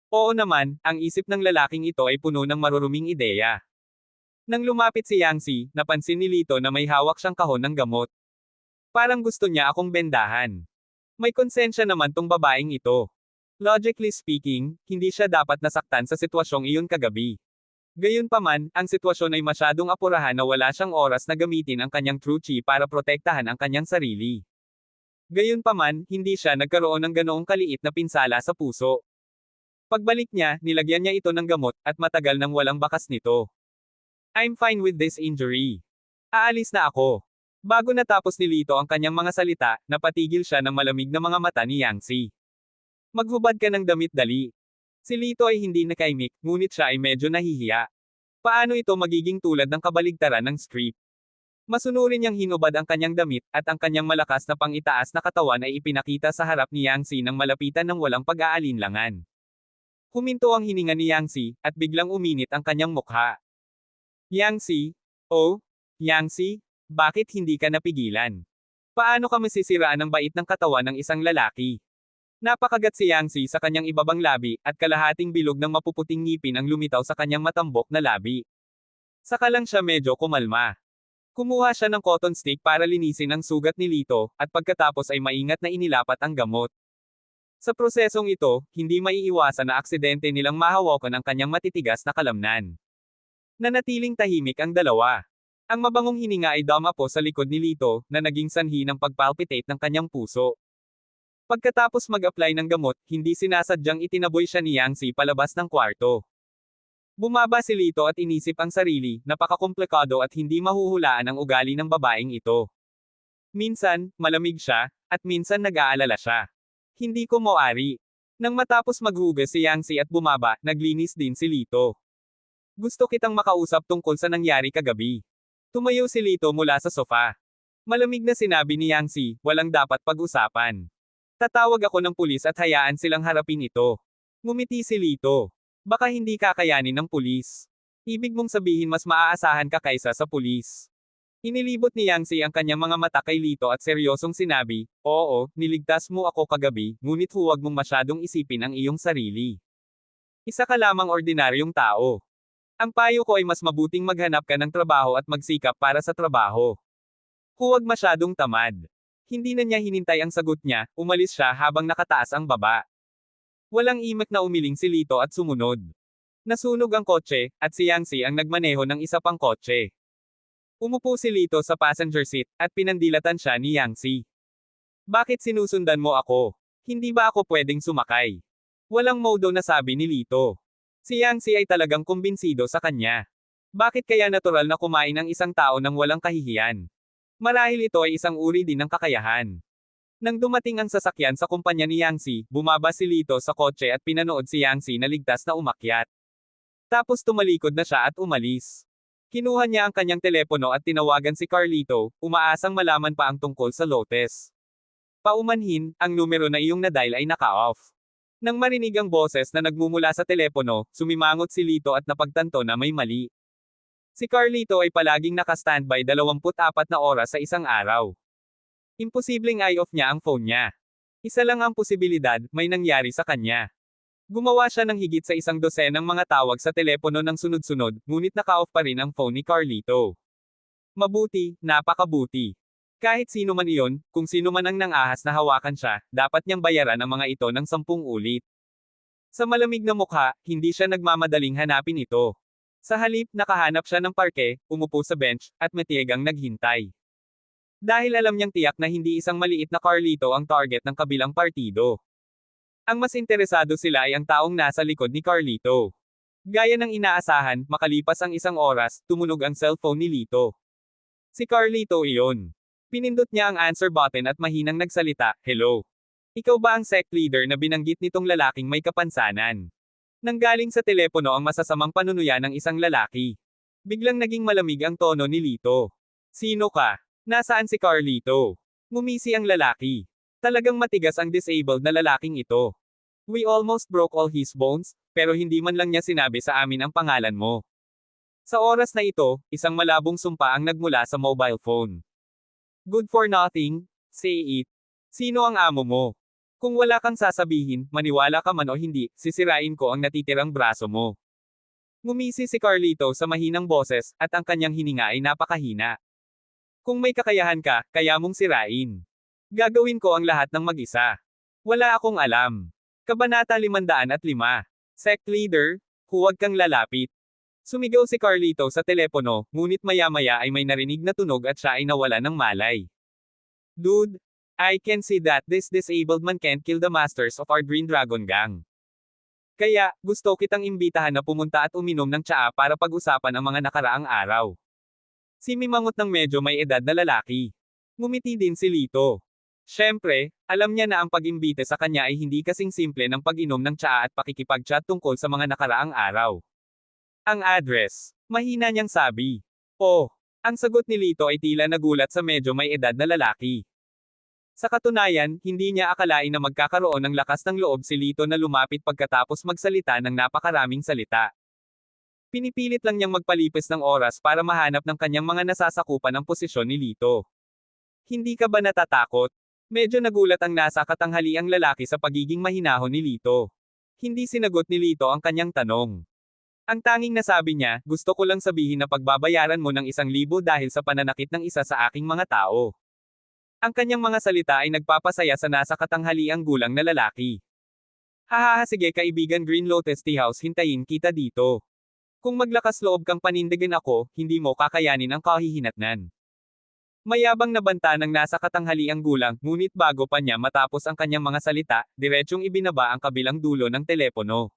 Oo naman, ang isip ng lalaking ito ay puno ng maruruming ideya. Nang lumapit si Yangtze, napansin ni Lito na may hawak siyang kahon ng gamot. Parang gusto niya akong bendahan. May konsensya naman tong babaeng ito. Logically speaking, hindi siya dapat nasaktan sa sitwasyong iyon kagabi. Gayunpaman, ang sitwasyon ay masyadong apurahan na wala siyang oras na gamitin ang kanyang true chi para protektahan ang kanyang sarili. Gayunpaman, hindi siya nagkaroon ng ganoong kaliit na pinsala sa puso. Pagbalik niya, nilagyan niya ito ng gamot, at matagal nang walang bakas nito. I'm fine with this injury. Aalis na ako. Bago natapos ni Lito ang kanyang mga salita, napatigil siya ng malamig na mga mata ni Yangtze. Maghubad ka ng damit dali. Si Lito ay hindi nakaimik, ngunit siya ay medyo nahihiya. Paano ito magiging tulad ng kabaligtaran ng script? Masunurin niyang hinubad ang kanyang damit, at ang kanyang malakas na pang-itaas na katawan ay ipinakita sa harap ni Yangtze nang malapitan ng walang pag-aalinlangan. Huminto ang hininga ni Yangtze, at biglang uminit ang kanyang mukha. Yangtze? Oh? Yangtze? Bakit hindi ka napigilan? Paano ka masisiraan ng bait ng katawan ng isang lalaki? Napakagat si Yangtze sa kanyang ibabang labi, at kalahating bilog ng mapuputing ngipin ang lumitaw sa kanyang matambok na labi. Saka lang siya medyo kumalma. Kumuha siya ng cotton stick para linisin ang sugat ni Lito, at pagkatapos ay maingat na inilapat ang gamot. Sa prosesong ito, hindi maiiwasan na aksidente nilang mahawakan ang kanyang matitigas na kalamnan. Nanatiling tahimik ang dalawa. Ang mabangong hininga ay dumapo sa likod ni Lito, na naging sanhi ng pagpalpitate ng kanyang puso. Pagkatapos mag-apply ng gamot, hindi sinasadyang itinaboy siya ni Yangtze palabas ng kwarto. Bumaba si Lito at inisip ang sarili, napakakomplikado at hindi mahuhulaan ang ugali ng babaeng ito. Minsan, malamig siya, at minsan nag-aalala siya. Hindi ko mawari. Nang matapos maghugas si Yangtze at bumaba, naglinis din si Lito. Gusto kitang makausap tungkol sa nangyari kagabi. Tumayo si Lito mula sa sofa. Malamig na sinabi ni Yangtze, walang dapat pag-usapan. Tatawag ako ng pulis at hayaan silang harapin ito. Ngumiti si Lito. Baka hindi kakayanin ng pulis. Ibig mong sabihin mas maaasahan ka kaysa sa pulis. Inilibot ni Yangtze ang kanyang mga mata kay Lito at seryosong sinabi, oo, niligtas mo ako kagabi, ngunit huwag mong masyadong isipin ang iyong sarili. Isa ka lamang ordinaryong tao. Ang payo ko ay mas mabuting maghanap ka ng trabaho at magsikap para sa trabaho. Huwag masyadong tamad. Hindi na niya hinintay ang sagot niya, umalis siya habang nakataas ang baba. Walang imak na umiling si Lito at sumunod. Nasunog ang kotse, at si Yangtze ang nagmaneho ng isa pang kotse. Umupo si Lito sa passenger seat, at pinandilatan siya ni Yangtze. Bakit sinusundan mo ako? Hindi ba ako pwedeng sumakay? Walang modo na sabi ni Lito. Si Yangtze ay talagang kumbinsido sa kanya. Bakit kaya natural na kumain ang isang tao nang walang kahihiyan? Marahil ito ay isang uri din ng kakayahan. Nang dumating ang sasakyan sa kumpanya ni Yangtze, bumaba si Lito sa kotse at pinanood si Yangtze na ligtas na umakyat. Tapos tumalikod na siya at umalis. Kinuha niya ang kanyang telepono at tinawagan si Carlito, umaasang malaman pa ang tungkol sa Lotes. Paumanhin, ang numero na iyong nadial ay naka-off. Nang marinig ang boses na nagmumula sa telepono, sumimangot si Lito at napagtanto na may mali. Si Carlito ay palaging naka-standby 24 na oras sa isang araw. Imposibleng i-off niya ang phone niya. Isa lang ang posibilidad, may nangyari sa kanya. Gumawa siya ng higit sa 12 ng mga tawag sa telepono ng sunod-sunod, ngunit naka-off pa rin ang phone ni Carlito. Mabuti, napakabuti. Kahit sino man iyon, kung sino man ang nangahas na hawakan siya, dapat niyang bayaran ang mga ito ng 10 ulit. Sa malamig na mukha, hindi siya nagmamadaling hanapin ito. Sa halip, nakahanap siya ng parke, umupo sa bench, at matyagang naghintay. Dahil alam niyang tiyak na hindi isang maliit na Carlito ang target ng kabilang partido. Ang mas interesado sila ay ang taong nasa likod ni Carlito. Gaya ng inaasahan, makalipas ang 1 oras, tumunog ang cellphone ni Lito. Si Carlito iyon. Pinindot niya ang answer button at mahinang nagsalita, hello. Ikaw ba ang sect leader na binanggit nitong lalaking may kapansanan? Nanggaling sa telepono ang masasamang panunuya ng isang lalaki. Biglang naging malamig ang tono ni Lito. Sino ka? Nasaan si Carlito? Ngumisi ang lalaki. Talagang matigas ang disabled na lalaking ito. We almost broke all his bones, pero hindi man lang niya sinabi sa amin ang pangalan mo. Sa oras na ito, isang malabong sumpa ang nagmula sa mobile phone. Good for nothing, say it. Sino ang amo mo? Kung wala kang sasabihin, maniwala ka man o hindi, sisirain ko ang natitirang braso mo. Ngumisi si Carlito sa mahinang boses, at ang kanyang hininga ay napakahina. Kung may kakayahan ka, kaya mong sirain. Gagawin ko ang lahat ng mag-isa. Wala akong alam. Kabanata 505. Sect leader, huwag kang lalapit. Sumigaw si Carlito sa telepono, ngunit maya-maya ay may narinig na tunog at siya ay nawala ng malay. Dude, I can see that this disabled man can't kill the masters of our Green Dragon Gang. Kaya, gusto kitang imbitahan na pumunta at uminom ng tsaa para pag-usapan ang mga nakaraang araw. Simimangot ng medyo may edad na lalaki. Ngumiti din si Lito. Siyempre, alam niya na ang pag-imbite sa kanya ay hindi kasing simple ng pag-inom ng tsaa at pakikipag-chat tungkol sa mga nakaraang araw. Ang address. Mahina niyang sabi. Oh, ang sagot ni Lito ay tila nagulat sa medyo may edad na lalaki. Sa katunayan, hindi niya akalain na magkakaroon ng lakas ng loob si Lito na lumapit pagkatapos magsalita ng napakaraming salita. Pinipilit lang niyang magpalipis ng oras para mahanap ng kanyang mga nasasakupan ng posisyon ni Lito. Hindi ka ba natatakot? Medyo nagulat ang nasa katanghaliang lalaki sa pagiging mahinahon ni Lito. Hindi sinagot ni Lito ang kanyang tanong. Ang tanging nasabi niya, gusto ko lang sabihin na pagbabayaran mo ng 1,000 dahil sa pananakit ng isa sa aking mga tao. Ang kanyang mga salita ay nagpapasaya sa nasa katanghaliang gulang na lalaki. Hahaha sige kaibigan Green Lotus Tea House hintayin kita dito. Kung maglakas loob kang panindigan ako, hindi mo kakayanin ang kahihinatnan. Mayabang na banta ng nasa katanghaliang gulang, ngunit bago pa niya matapos ang kanyang mga salita, diretsyong ibinaba ang kabilang dulo ng telepono.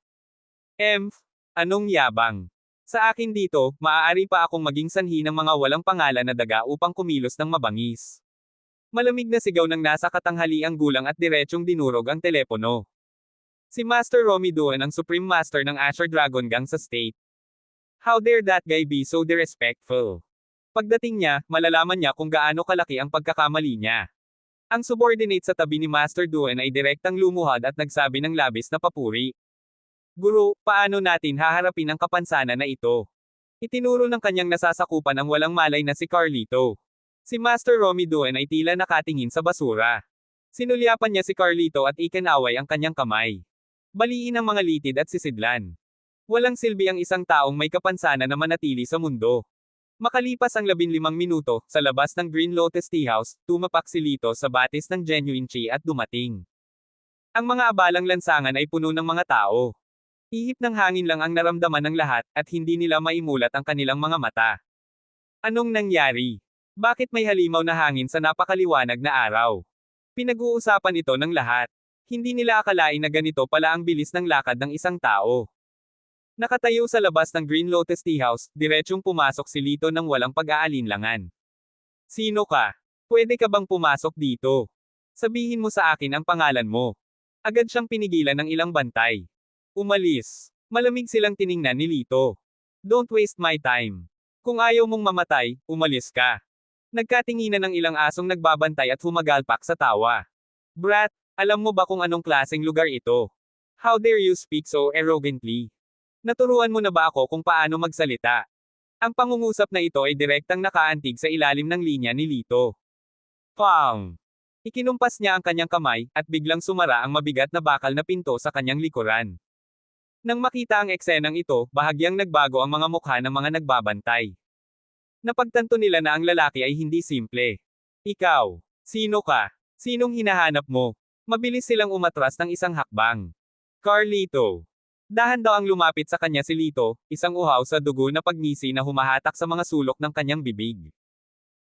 Anong yabang? Sa akin dito, maaari pa akong maging sanhi ng mga walang pangalan na daga upang kumilos ng mabangis. Malamig na sigaw ng nasa katanghaliang gulang at diretsyong dinurog ang telepono. Si Master Romy Duan ang Supreme Master ng Azure Dragon Gang sa state. How dare that guy be so disrespectful? Pagdating niya, malalaman niya kung gaano kalaki ang pagkakamali niya. Ang subordinate sa tabi ni Master Duan ay direktang lumuhad at nagsabi ng labis na papuri. Guru, paano natin haharapin ang kapansanan na ito? Itinuro ng kanyang nasasakupan ang walang malay na si Carlito. Si Master Romy Duan ay tila nakatingin sa basura. Sinulyapan niya si Carlito at ikinaway ang kanyang kamay. Baliin ang mga litid at sisidlan. Walang silbi ang isang taong may kapansanan na manatili sa mundo. Makalipas ang 15 minuto, sa labas ng Green Lotus Tea House, tumapak si Lito sa batis ng Genuine Chi at dumating. Ang mga abalang lansangan ay puno ng mga tao. Ihip ng hangin lang ang naramdaman ng lahat, at hindi nila maimulat ang kanilang mga mata. Anong nangyari? Bakit may halimaw na hangin sa napakaliwanag na araw? Pinag-uusapan ito ng lahat. Hindi nila akalain na ganito pala ang bilis ng lakad ng isang tao. Nakatayo sa labas ng Green Lotus Tea House, diretsyong pumasok si Lito nang walang pag-aalinlangan. Sino ka? Pwede ka bang pumasok dito? Sabihin mo sa akin ang pangalan mo. Agad siyang pinigilan ng ilang bantay. Umalis. Malamig silang tiningnan ni Lito. Don't waste my time. Kung ayaw mong mamatay, umalis ka. Nagkatinginan ng ilang asong nagbabantay at humagalpak sa tawa. Brat, alam mo ba kung anong klaseng lugar ito? How dare you speak so arrogantly? Naturuan mo na ba ako kung paano magsalita? Ang pangungusap na ito ay direktang nakaantig sa ilalim ng linya ni Lito. Pang! Ikinumpas niya ang kanyang kamay, at biglang sumara ang mabigat na bakal na pinto sa kanyang likuran. Nang makita ang eksenang ito, bahagyang nagbago ang mga mukha ng mga nagbabantay. Napagtanto nila na ang lalaki ay hindi simple. Ikaw, sino ka? Sinong hinahanap mo? Mabilis silang umatras ng isang hakbang. Carlito. Dahan daw ang lumapit sa kanya si Lito, isang uhaw sa dugo na pagngisi na humahatak sa mga sulok ng kanyang bibig.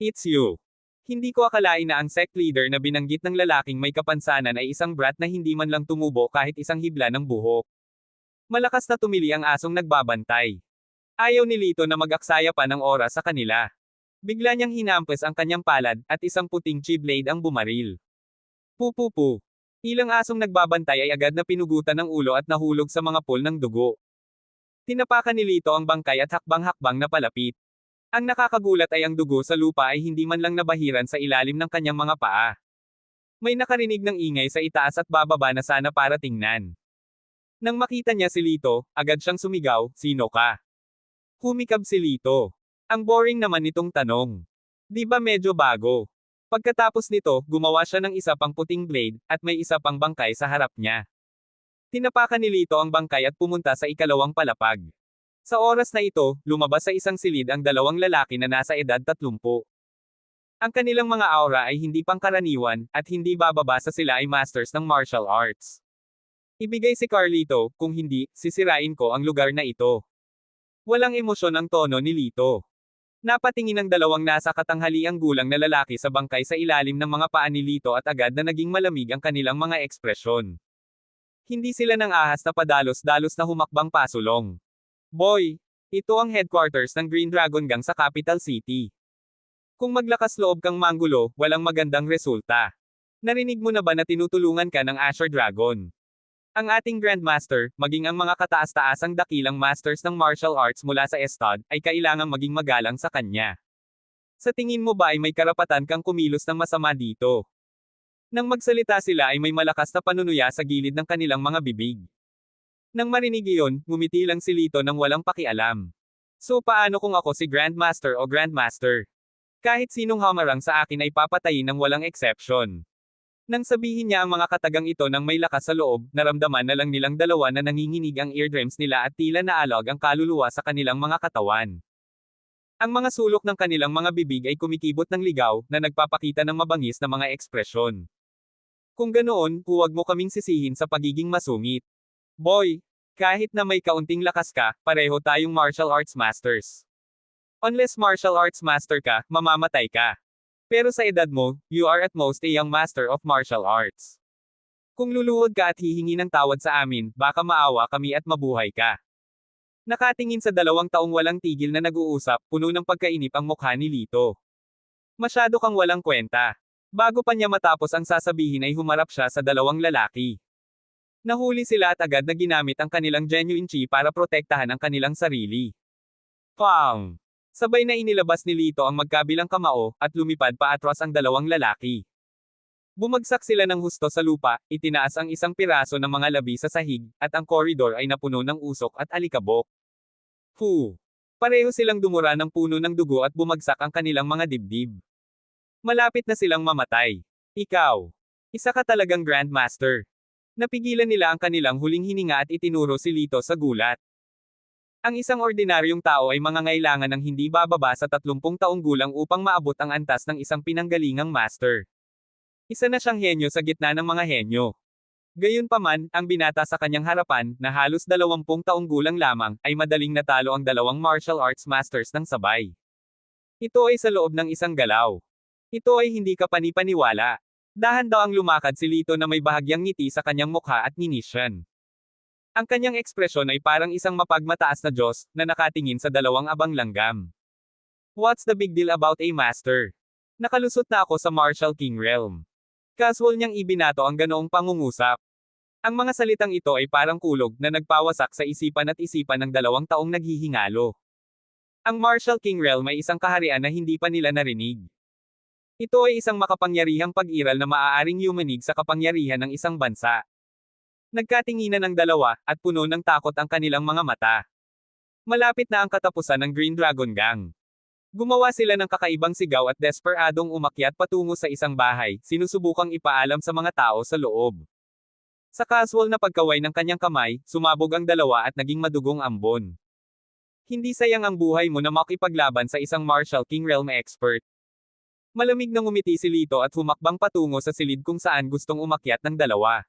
It's you. Hindi ko akalain na ang sect leader na binanggit ng lalaking may kapansanan ay isang brat na hindi man lang tumubo kahit isang hibla ng buhok. Malakas na tumili ang asong nagbabantay. Ayaw ni Lito na mag-aksaya pa ng oras sa kanila. Bigla niyang hinampas ang kanyang palad, at isang puting chi blade ang bumaril. Pupupu. Ilang asong nagbabantay ay agad na pinugutan ng ulo at nahulog sa mga pool ng dugo. Tinapakan ni Lito ang bangkay at hakbang-hakbang na palapit. Ang nakakagulat ay ang dugo sa lupa ay hindi man lang nabahiran sa ilalim ng kanyang mga paa. May nakarinig ng ingay sa itaas at bababa na sana para tingnan. Nang makita niya si Lito, agad siyang sumigaw, "Sino ka?" Humikab si Lito. Ang boring naman nitong tanong. Di ba medyo bago? Pagkatapos nito, gumawa siya ng isa pang puting blade, at may isa pang bangkay sa harap niya. Tinapakan ni Lito ang bangkay at pumunta sa ikalawang palapag. Sa oras na ito, lumabas sa isang silid ang dalawang lalaki na nasa edad 30. Ang kanilang mga aura ay hindi pangkaraniwan, at hindi bababa sa sila ay masters ng martial arts. Ibigay si Carlito, kung hindi, sisirain ko ang lugar na ito. Walang emosyon ang tono ni Lito. Napatingin ang dalawang nasa katanghaliang gulang na lalaki sa bangkay sa ilalim ng mga paa ni Lito at agad na naging malamig ang kanilang mga ekspresyon. Hindi sila nang ahas na padalos-dalos na humakbang pasulong. Boy, ito ang headquarters ng Green Dragon Gang sa Capital City. Kung maglakas loob kang manggulo, walang magandang resulta. Narinig mo na ba na tinutulungan ka ng Azure Dragon? Ang ating Grandmaster, maging ang mga kataas-taasang dakilang masters ng martial arts mula sa Estad, ay kailangang maging magalang sa kanya. Sa tingin mo ba ay may karapatan kang kumilos ng masama dito? Nang magsalita sila ay may malakas na panunuya sa gilid ng kanilang mga bibig. Nang marinig iyon, ngumiti lang si Lito nang walang pakialam. So paano kung ako si Grandmaster o Grandmaster? Kahit sinong hamarang sa akin ay papatayin ng walang exception. Nang sabihin niya ang mga katagang ito nang may lakas sa loob, naramdaman na lang nilang dalawa na nanginginig ang eardrums nila at tila naalog ang kaluluwa sa kanilang mga katawan. Ang mga sulok ng kanilang mga bibig ay kumikibot ng ligaw, na nagpapakita ng mabangis na mga ekspresyon. Kung ganoon, huwag mo kaming sisihin sa pagiging masungit. Boy, kahit na may kaunting lakas ka, pareho tayong martial arts masters. Unless martial arts master ka, mamamatay ka. Pero sa edad mo, you are at most a young master of martial arts. Kung luluhod ka at hihingi ng tawad sa amin, baka maawa kami at mabuhay ka. Nakatingin sa 2 taong walang tigil na nag-uusap, puno ng pagkainip ang mukha ni Lito. Masyado kang walang kwenta. Bago pa niya matapos ang sasabihin ay humarap siya sa 2 lalaki. Nahuli sila at agad na ginamit ang kanilang genuine chi para protektahan ang kanilang sarili. Pang! Sabay na inilabas ni Lito ang magkabilang kamao, at lumipad pa atras ang dalawang lalaki. Bumagsak sila ng husto sa lupa, itinaas ang isang piraso ng mga labi sa sahig, at ang koridor ay napuno ng usok at alikabok. Fu! Pareho silang dumura ng puno ng dugo at bumagsak ang kanilang mga dibdib. Malapit na silang mamatay. Ikaw! Isa ka talagang Grandmaster. Napigilan nila ang kanilang huling hininga at itinuro si Lito sa gulat. Ang isang ordinaryong tao ay mangangailangan ng hindi bababa sa 30 taong gulang upang maabot ang antas ng isang pinanggalingang master. Isa na siyang henyo sa gitna ng mga henyo. Gayunpaman, ang binata sa kanyang harapan, na halos 20 taong gulang lamang, ay madaling natalo ang dalawang martial arts masters ng sabay. Ito ay sa loob ng isang galaw. Ito ay hindi ka panipaniwala. Dahan daw ang lumakad si Lito na may bahagyang ngiti sa kanyang mukha at nginisyan. Ang kanyang ekspresyon ay parang isang mapagmataas na Diyos, na nakatingin sa dalawang abang langgam. What's the big deal about a master? Nakalusot na ako sa Martial King Realm. Casual niyang ibinato ang ganoong pangungusap. Ang mga salitang ito ay parang kulog na nagpawasak sa isipan at isipan ng 2 taong naghihingalo. Ang Martial King Realm ay isang kaharian na hindi pa nila narinig. Ito ay isang makapangyarihang pag-iral na maaaring yumanig sa kapangyarihan ng isang bansa. Nagkatinginan ang dalawa, at puno ng takot ang kanilang mga mata. Malapit na ang katapusan ng Green Dragon Gang. Gumawa sila ng kakaibang sigaw at desperadong umakyat patungo sa isang bahay, sinusubukang ipaalam sa mga tao sa loob. Sa casual na pagkaway ng kanyang kamay, sumabog ang dalawa at naging madugong ambon. Hindi sayang ang buhay mo na makipaglaban sa isang Martial King Realm expert. Malamig na ngumiti si Lito at humakbang patungo sa silid kung saan gustong umakyat ng dalawa.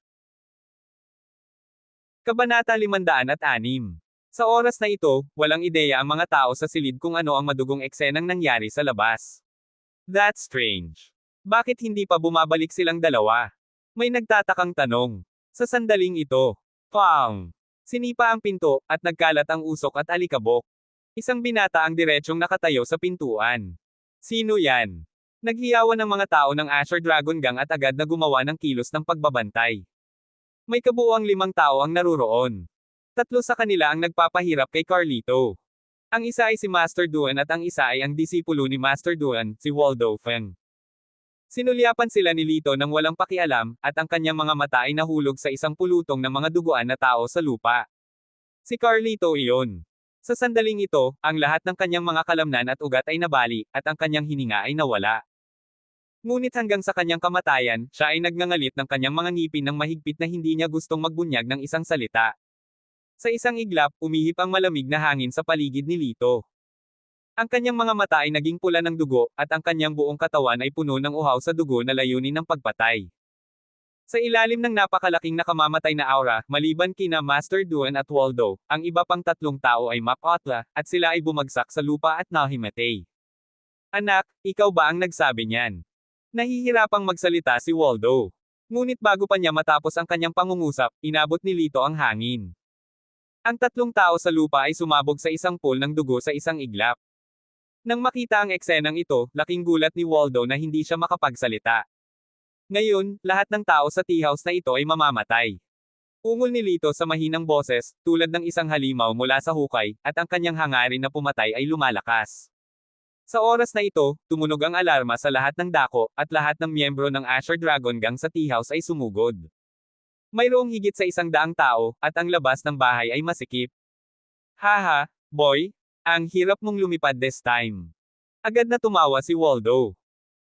Kabanata 506. Sa oras na ito, walang ideya ang mga tao sa silid kung ano ang madugong eksenang nangyari sa labas. That's strange. Bakit hindi pa bumabalik silang dalawa? May nagtatakang tanong. Sa sandaling ito, pang! Sinipa ang pinto, at nagkalat ang usok at alikabok. Isang binata ang diretsyong nakatayo sa pintuan. Sino yan? Naghiyawan ng mga tao ng Azure Dragon Gang at agad na gumawa ng kilos ng pagbabantay. May kabuuang 5 tao ang naruroon. 3 sa kanila ang nagpapahirap kay Carlito. Ang isa ay si Master Duan at ang isa ay ang disipulo ni Master Duan, si Waldo Feng. Sinulyapan sila ni Lito nang walang pakialam, at ang kanyang mga mata ay nahulog sa isang pulutong ng mga duguan na tao sa lupa. Si Carlito iyon. Sa sandaling ito, ang lahat ng kanyang mga kalamnan at ugat ay nabali, at ang kanyang hininga ay nawala. Ngunit hanggang sa kanyang kamatayan, siya ay nagngangalit ng kanyang mga ngipin ng mahigpit na hindi niya gustong magbunyag ng isang salita. Sa isang iglap, umihip ang malamig na hangin sa paligid ni Lito. Ang kanyang mga mata ay naging pula ng dugo, at ang kanyang buong katawan ay puno ng uhaw sa dugo na layunin ng pagpatay. Sa ilalim ng napakalaking nakamamatay na aura, maliban kina Master Duan at Waldo, ang iba pang 3 tao ay mapotla, at sila ay bumagsak sa lupa at nahimatay. Anak, ikaw ba ang nagsabi niyan? Nahihirapang magsalita si Waldo. Ngunit bago pa niya matapos ang kanyang pangungusap, inabot ni Lito ang hangin. Ang 3 tao sa lupa ay sumabog sa isang pool ng dugo sa isang iglap. Nang makita ang eksenang ito, laking gulat ni Waldo na hindi siya makapagsalita. Ngayon, lahat ng tao sa tea house na ito ay mamamatay. Ungol ni Lito sa mahinang boses, tulad ng isang halimaw mula sa hukay, at ang kanyang hangarin na pumatay ay lumalakas. Sa oras na ito, tumunog ang alarma sa lahat ng dako, at lahat ng miyembro ng Azure Dragon Gang sa tea house ay sumugod. Mayroong higit sa 100 tao, at ang labas ng bahay ay masikip. Haha, boy, ang hirap mong lumipad this time. Agad na tumawa si Waldo.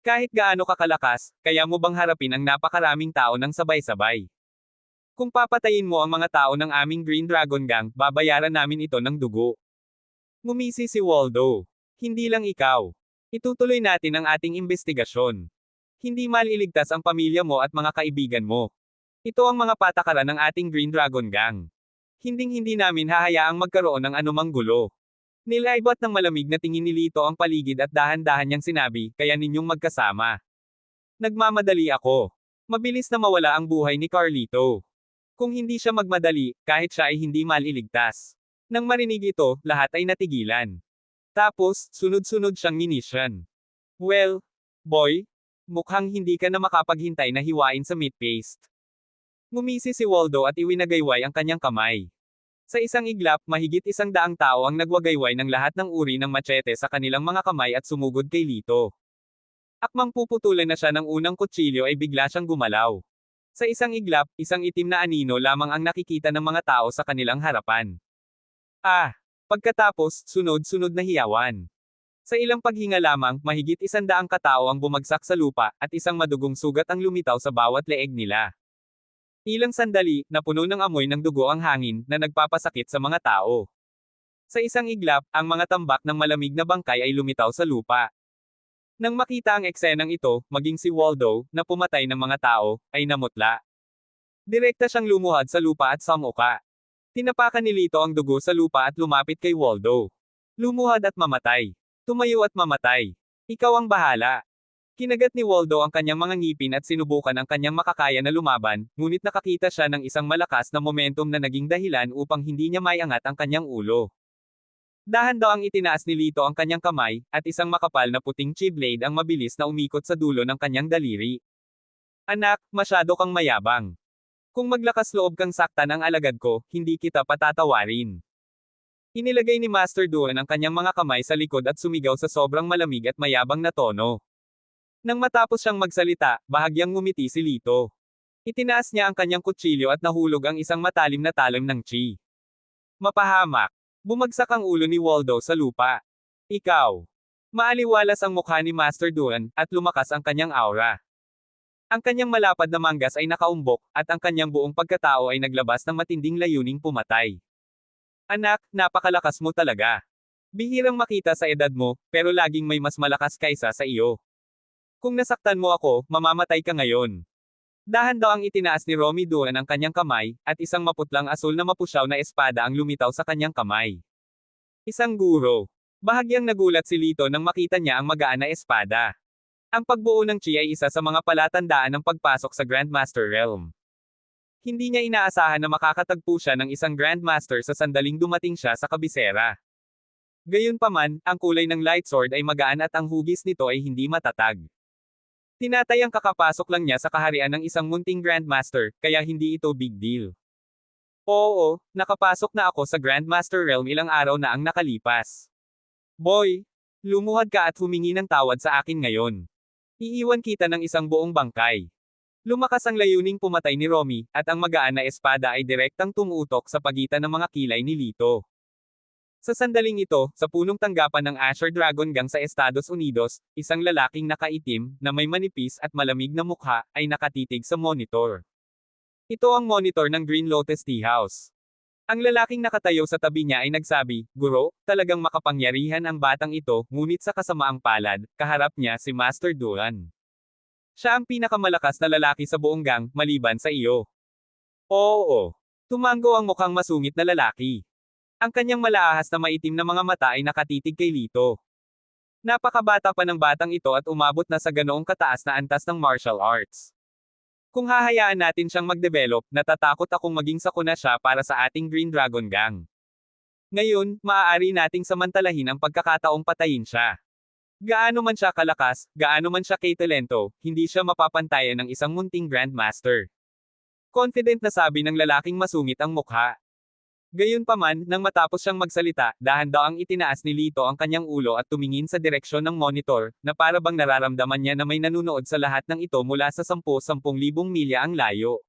Kahit gaano kakalakas, kaya mo bang harapin ang napakaraming tao ng sabay-sabay? Kung papatayin mo ang mga tao ng aming Green Dragon Gang, babayaran namin ito ng dugo. Ngumisi si Waldo. Hindi lang ikaw. Itutuloy natin ang ating investigasyon. Hindi maliligtas ang pamilya mo at mga kaibigan mo. Ito ang mga patakaran ng ating Green Dragon Gang. Hinding-hindi namin hahayaang magkaroon ng anumang gulo. Nilaibot ng malamig na tingin ni Lito ang paligid at dahan-dahan niyang sinabi, kaya ninyong magkasama. Nagmamadali ako. Mabilis na mawala ang buhay ni Carlito. Kung hindi siya magmadali, kahit siya ay hindi maliligtas. Nang marinig ito, lahat ay natigilan. Tapos, sunod-sunod siyang minisyon. Well, boy, mukhang hindi ka na makapaghintay na hiwain sa meat paste. Ngumisi si Waldo at iwinagayway ang kanyang kamay. Sa isang iglap, mahigit 100 tao ang nagwagayway ng lahat ng uri ng machete sa kanilang mga kamay at sumugod kay Lito. Akmang puputulan na siya ng unang kutsilyo ay bigla siyang gumalaw. Sa isang iglap, isang itim na anino lamang ang nakikita ng mga tao sa kanilang harapan. Ah! Pagkatapos, sunod-sunod na hiyawan. Sa ilang paghinga lamang, mahigit 100 katao ang bumagsak sa lupa, at isang madugong sugat ang lumitaw sa bawat leeg nila. Ilang sandali, napuno ng amoy ng dugo ang hangin, na nagpapasakit sa mga tao. Sa isang iglap, ang mga tambak ng malamig na bangkay ay lumitaw sa lupa. Nang makita ang eksenang ito, maging si Waldo, na pumatay ng mga tao, ay namutla. Direkta siyang lumuhad sa lupa at samuka. Tinapakan ni Lito ang dugo sa lupa at lumapit kay Waldo. Lumuhad at mamatay. Tumayo at mamatay. Ikaw ang bahala. Kinagat ni Waldo ang kanyang mga ngipin at sinubukan ang kanyang makakaya na lumaban, ngunit nakakita siya ng isang malakas na momentum na naging dahilan upang hindi niya maiangat ang kanyang ulo. Dahan-dahang itinaas ni Lito ang kanyang kamay, at isang makapal na puting chi blade ang mabilis na umikot sa dulo ng kanyang daliri. Anak, masyado kang mayabang. Kung maglakas loob kang saktan ang alagad ko, hindi kita patatawarin. Inilagay ni Master Duan ang kanyang mga kamay sa likod at sumigaw sa sobrang malamig at mayabang na tono. Nang matapos siyang magsalita, bahagyang ngumiti si Lito. Itinaas niya ang kanyang kutsilyo at nahulog ang isang matalim na talim ng chi. Mapahamak. Bumagsak ang ulo ni Waldo sa lupa. Ikaw. Maaliwalas ang mukha ni Master Duan, at lumakas ang kanyang aura. Ang kanyang malapad na manggas ay nakaumbok, at ang kanyang buong pagkatao ay naglabas ng matinding layuning pumatay. Anak, napakalakas mo talaga. Bihirang makita sa edad mo, pero laging may mas malakas kaysa sa iyo. Kung nasaktan mo ako, mamamatay ka ngayon. Dahan-dahang itinaas ni Romy Duan ang kanyang kamay, at isang maputlang asul na mapusyaw na espada ang lumitaw sa kanyang kamay. Isang guro. Bahagyang nagulat si Lito nang makita niya ang magaan na espada. Ang pagbuo ng chi ay isa sa mga palatandaan ng pagpasok sa Grandmaster Realm. Hindi niya inaasahan na makakatagpo siya ng isang Grandmaster sa sandaling dumating siya sa kabisera. Gayunpaman, ang kulay ng light sword ay magaan at ang hugis nito ay hindi matatag. Tinatayang kakapasok lang niya sa kaharian ng isang munting Grandmaster, kaya hindi ito big deal. Oo, nakapasok na ako sa Grandmaster Realm ilang araw na ang nakalipas. Boy, lumuhad ka at humingi ng tawad sa akin ngayon. Iiwan kita ng isang buong bangkay. Lumakas ang layuning pumatay ni Romy, at ang magaan na espada ay direktang tumutok sa pagitan ng mga kilay ni Lito. Sa sandaling ito, sa punong tanggapan ng Asher Dragon Gang sa Estados Unidos, isang lalaking nakaitim, na may manipis at malamig na mukha, ay nakatitig sa monitor. Ito ang monitor ng Green Lotus Tea House. Ang lalaking nakatayo sa tabi niya ay nagsabi, Guro, talagang makapangyarihan ang batang ito, ngunit sa kasamaang palad, kaharap niya si Master Duan. Siya ang pinakamalakas na lalaki sa buong gang, maliban sa iyo. Oo. Tumango ang mukhang masungit na lalaki. Ang kanyang malaahas na maitim na mga mata ay nakatitig kay Lito. Napakabata pa ng batang ito at umabot na sa ganoong kataas na antas ng martial arts. Kung hahayaan natin siyang mag-develop, natatakot akong maging sakuna siya para sa ating Green Dragon Gang. Ngayon, maaari nating samantalahin ang pagkakataong patayin siya. Gaano man siya kalakas, gaano man siya kay-talento, hindi siya mapapantayan ng isang munting Grandmaster. Confident na sabi ng lalaking masungit ang mukha. Gayunpaman, nang matapos siyang magsalita, dahan-dahang itinaas ni Lito ang kanyang ulo at tumingin sa direksyon ng monitor, na para bang nararamdaman niya na may nanunood sa lahat ng ito mula sa 10,000 milya ang layo.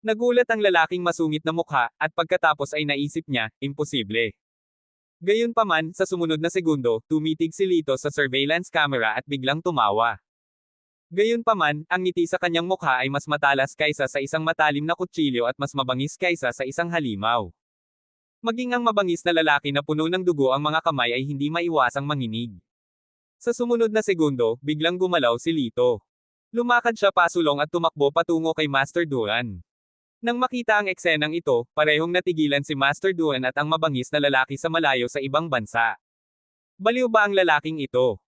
Nagulat ang lalaking masungit na mukha, at pagkatapos ay naisip niya, imposible. Gayunpaman, sa sumunod na segundo, tumitig si Lito sa surveillance camera at biglang tumawa. Gayunpaman, ang ngiti sa kanyang mukha ay mas matalas kaysa sa isang matalim na kutsilyo at mas mabangis kaysa sa isang halimaw. Maging ang mabangis na lalaki na puno ng dugo ang mga kamay ay hindi maiwasang manginig. Sa sumunod na segundo, biglang gumalaw si Lito. Lumakad siya pasulong at tumakbo patungo kay Master Duan. Nang makita ang eksenang ito, parehong natigilan si Master Duan at ang mabangis na lalaki sa malayo sa ibang bansa. Baliw ba ang lalaking ito?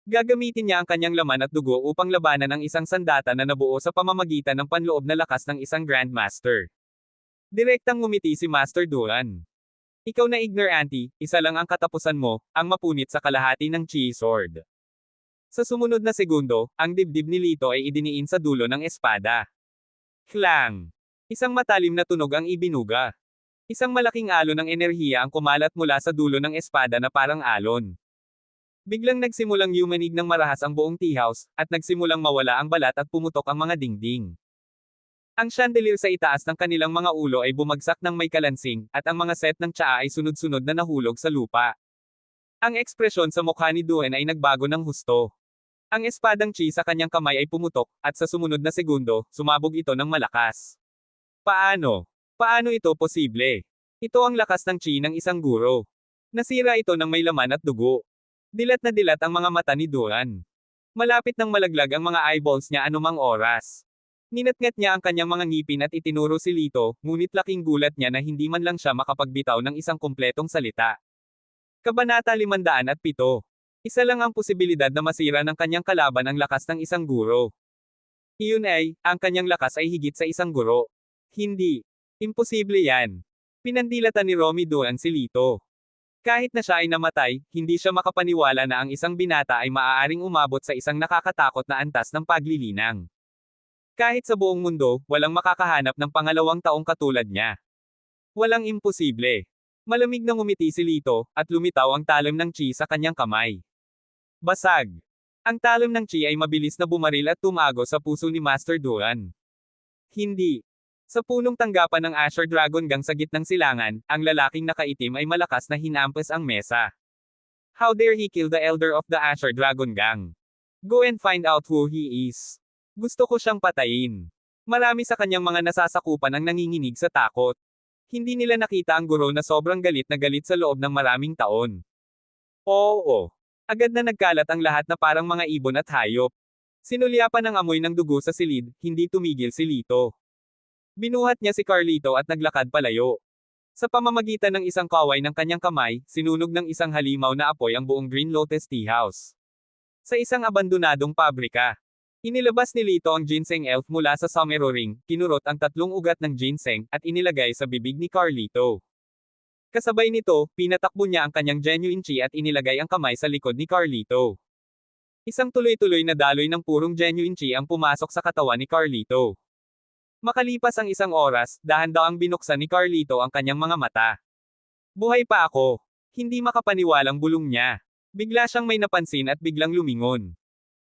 Gagamitin niya ang kanyang laman at dugo upang labanan ang isang sandata na nabuo sa pamamagitan ng panloob na lakas ng isang Grandmaster. Direktang ngumiti si Master Duan. Ikaw na ignorante, isa lang ang katapusan mo, ang mapunit sa kalahati ng Chi Sword. Sa sumunod na segundo, ang dibdib ni Lito ay idiniin sa dulo ng espada. Klang! Isang matalim na tunog ang ibinuga. Isang malaking alon ng enerhiya ang kumalat mula sa dulo ng espada na parang alon. Biglang nagsimulang yumanig ng marahas ang buong tea house, at nagsimulang mawala ang balat at pumutok ang mga dingding. Ang chandelier sa itaas ng kanilang mga ulo ay bumagsak ng may kalansing, at ang mga set ng tsaa ay sunod-sunod na nahulog sa lupa. Ang ekspresyon sa mukha ni Duen ay nagbago ng husto. Ang espadang chi sa kanyang kamay ay pumutok, at sa sumunod na segundo, sumabog ito ng malakas. Paano? Paano ito posible? Ito ang lakas ng chi ng isang guro. Nasira ito ng may laman at dugo. Dilat na dilat ang mga mata ni Duan. Malapit nang malaglag ang mga eyeballs niya anumang oras. Ninatngat niya ang kanyang mga ngipin at itinuro si Lito, ngunit laking gulat niya na hindi man lang siya makapagbitaw ng isang kumpletong salita. Kabanata 507. Isa lang ang posibilidad na masira ng kanyang kalaban ang lakas ng isang guro. Iyon ay, ang kanyang lakas ay higit sa isang guro. Hindi. Imposible yan. Pinandilatan ni Romy Duan si Lito. Kahit na siya ay namatay, hindi siya makapaniwala na ang isang binata ay maaaring umabot sa isang nakakatakot na antas ng paglilinang. Kahit sa buong mundo, walang makakahanap ng pangalawang taong katulad niya. Walang imposible. Malamig na ngumiti si Lito, at lumitaw ang talim ng chi sa kanyang kamay. Basag. Ang talim ng chi ay mabilis na bumaril at tumago sa puso ni Master Duan. Hindi. Sa punong tanggapan ng Asher Dragon Gang sa gitnang silangan, ang lalaking nakaitim ay malakas na hinampas ang mesa. How dare he kill the elder of the Asher Dragon Gang? Go and find out who he is. Gusto ko siyang patayin. Marami sa kanyang mga nasasakupan ang nanginginig sa takot. Hindi nila nakita ang guro na sobrang galit na galit sa loob ng maraming taon. Oo. Agad na nagkalat ang lahat na parang mga ibon at hayop. Sinulyapan ng amoy ng dugo sa silid, hindi tumigil si Lito. Binuhat niya si Carlito at naglakad palayo. Sa pamamagitan ng isang kaway ng kanyang kamay, sinunog ng isang halimaw na apoy ang buong Green Lotus Tea House. Sa isang abandonadong pabrika, inilabas ni Lito ang ginseng elf mula sa somero ring, kinurot ang 3 ugat ng ginseng, at inilagay sa bibig ni Carlito. Kasabay nito, pinatakbo niya ang kanyang genuine chi at inilagay ang kamay sa likod ni Carlito. Isang tuloy-tuloy na daloy ng purong genuine chi ang pumasok sa katawan ni Carlito. Makalipas ang isang oras, dahan-dahang binuksan ni Carlito ang kanyang mga mata. Buhay pa ako. Hindi makapaniwalang bulong niya. Bigla siyang may napansin at biglang lumingon.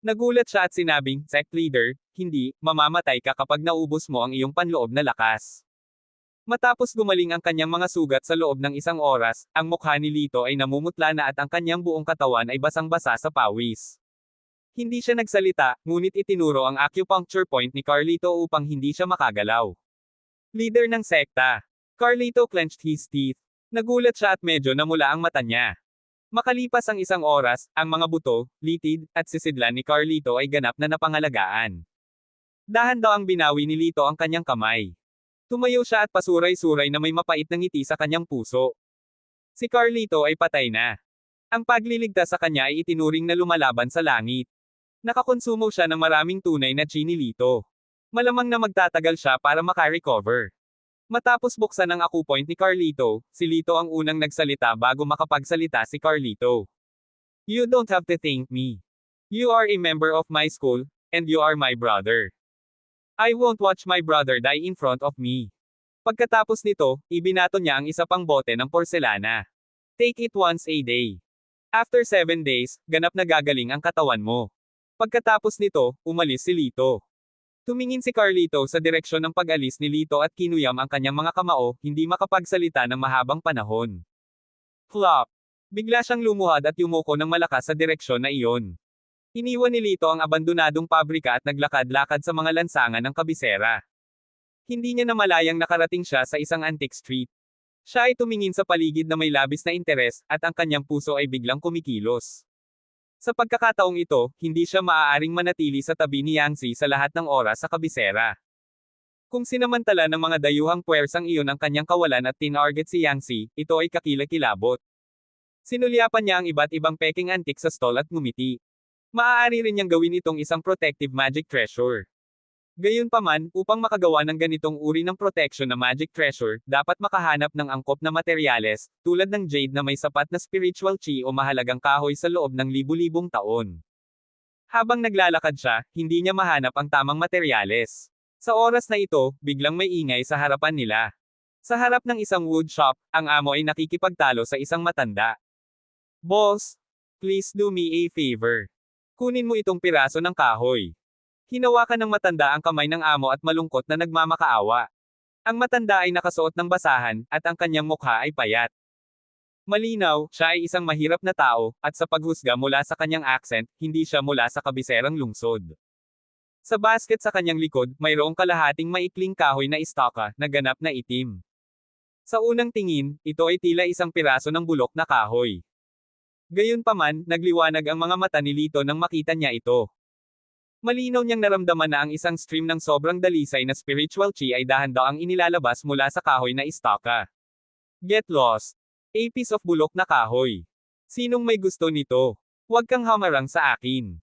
Nagulat siya at sinabing, "Sect leader, hindi, mamamatay ka kapag naubos mo ang iyong panloob na lakas." Matapos gumaling ang kanyang mga sugat sa loob ng isang oras, ang mukha ni Lito ay namumutla na at ang kanyang buong katawan ay basang-basa sa pawis. Hindi siya nagsalita, ngunit itinuro ang acupuncture point ni Carlito upang hindi siya makagalaw. Leader ng sekta. Carlito clenched his teeth. Nagulat siya at medyo namula ang mata niya. Makalipas ang isang oras, ang mga buto, litid, at sisidlan ni Carlito ay ganap na napangalagaan. Dahan-dahang binawi ni Lito ang kanyang kamay. Tumayo siya at pasuray-suray na may mapait na ngiti sa kanyang puso. Si Carlito ay patay na. Ang pagliligtas sa kanya ay itinuring na lumalaban sa langit. Nakakonsumo siya ng maraming tunay na chi ni Lito. Malamang na magtatagal siya para makarecover. Matapos buksan ang acupoint ni Carlito, si Lito ang unang nagsalita bago makapagsalita si Carlito. You don't have to thank me. You are a member of my school, and you are my brother. I won't watch my brother die in front of me. Pagkatapos nito, ibinato niya ang isa pang bote ng porselana. Take it once a day. After 7 days, ganap na gagaling ang katawan mo. Pagkatapos nito, umalis si Lito. Tumingin si Carlito sa direksyon ng pag-alis ni Lito at kinuyam ang kanyang mga kamao, hindi makapagsalita ng mahabang panahon. Flop! Bigla siyang lumuhad at yumuko ng malakas sa direksyon na iyon. Iniwan ni Lito ang abandonadong pabrika at naglakad-lakad sa mga lansangan ng kabisera. Hindi niya namalayang nakarating siya sa isang antique street. Siya ay tumingin sa paligid na may labis na interes, at ang kanyang puso ay biglang kumikilos. Sa pagkakataong ito, hindi siya maaaring manatili sa tabi ni Yangtze sa lahat ng oras sa kabisera. Kung sinamantala ng mga dayuhang puwersang iyon ang kanyang kawalan at tinarget si Yangtze, ito ay kakilakilabot. Sinulyapan niya ang iba't ibang peking antik sa stall at ngumiti. Maaari rin niyang gawin itong isang protective magic treasure. Gayunpaman, upang makagawa ng ganitong uri ng protection na magic treasure, dapat makahanap ng angkop na materyales, tulad ng jade na may sapat na spiritual chi o mahalagang kahoy sa loob ng libu-libong taon. Habang naglalakad siya, hindi niya mahanap ang tamang materyales. Sa oras na ito, biglang may ingay sa harapan nila. Sa harap ng isang wood shop, ang amo ay nakikipagtalo sa isang matanda. Boss, please do me a favor. Kunin mo itong piraso ng kahoy. Hinawakan ng matanda ang kamay ng amo at malungkot na nagmamakaawa. Ang matanda ay nakasuot ng basahan, at ang kanyang mukha ay payat. Malinaw, siya ay isang mahirap na tao, at sa paghusga mula sa kanyang accent, hindi siya mula sa kabiserang lungsod. Sa basket sa kanyang likod, mayroong kalahating maikling kahoy na istaka, na ganap na itim. Sa unang tingin, ito ay tila isang piraso ng bulok na kahoy. Gayunpaman, nagliwanag ang mga mata ni Lito nang makita niya ito. Malinaw niyang naramdaman na ang isang stream ng sobrang dalisay na spiritual chi ay dahan-daang inilalabas mula sa kahoy na istaka. Get lost. A piece of bulok na kahoy. Sinong may gusto nito? Huwag kang hamarang sa akin.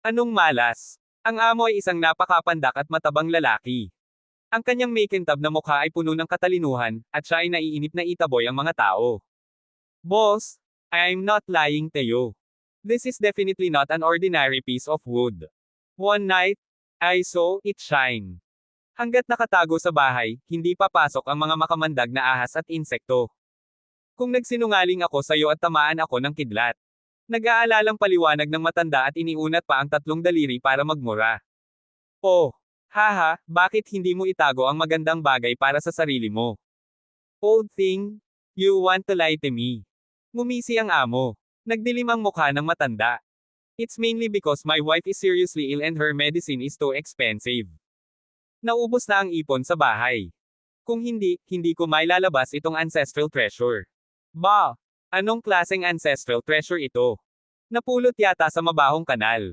Anong malas? Ang amo ay isang napakapandak at matabang lalaki. Ang kanyang makintab na mukha ay puno ng katalinuhan, at siya ay naiinip na itaboy ang mga tao. Boss, I'm not lying to you. This is definitely not an ordinary piece of wood. One night, I saw it shine. Hanggat nakatago sa bahay, hindi papasok ang mga makamandag na ahas at insekto. Kung nagsinungaling ako sa iyo at tamaan ako ng kidlat. Nag-aalalang paliwanag ng matanda at iniunat pa ang tatlong daliri para magmura. Oh, haha, bakit hindi mo itago ang magandang bagay para sa sarili mo? Old thing, you want to lie to me. Ngumisi ang amo. Nagdilim ang mukha ng matanda. It's mainly because my wife is seriously ill and her medicine is too expensive. Naubos na ang ipon sa bahay. Kung hindi, hindi ko mailalabas itong ancestral treasure. Ba, anong klaseng ancestral treasure ito? Napulot yata sa mabahong kanal.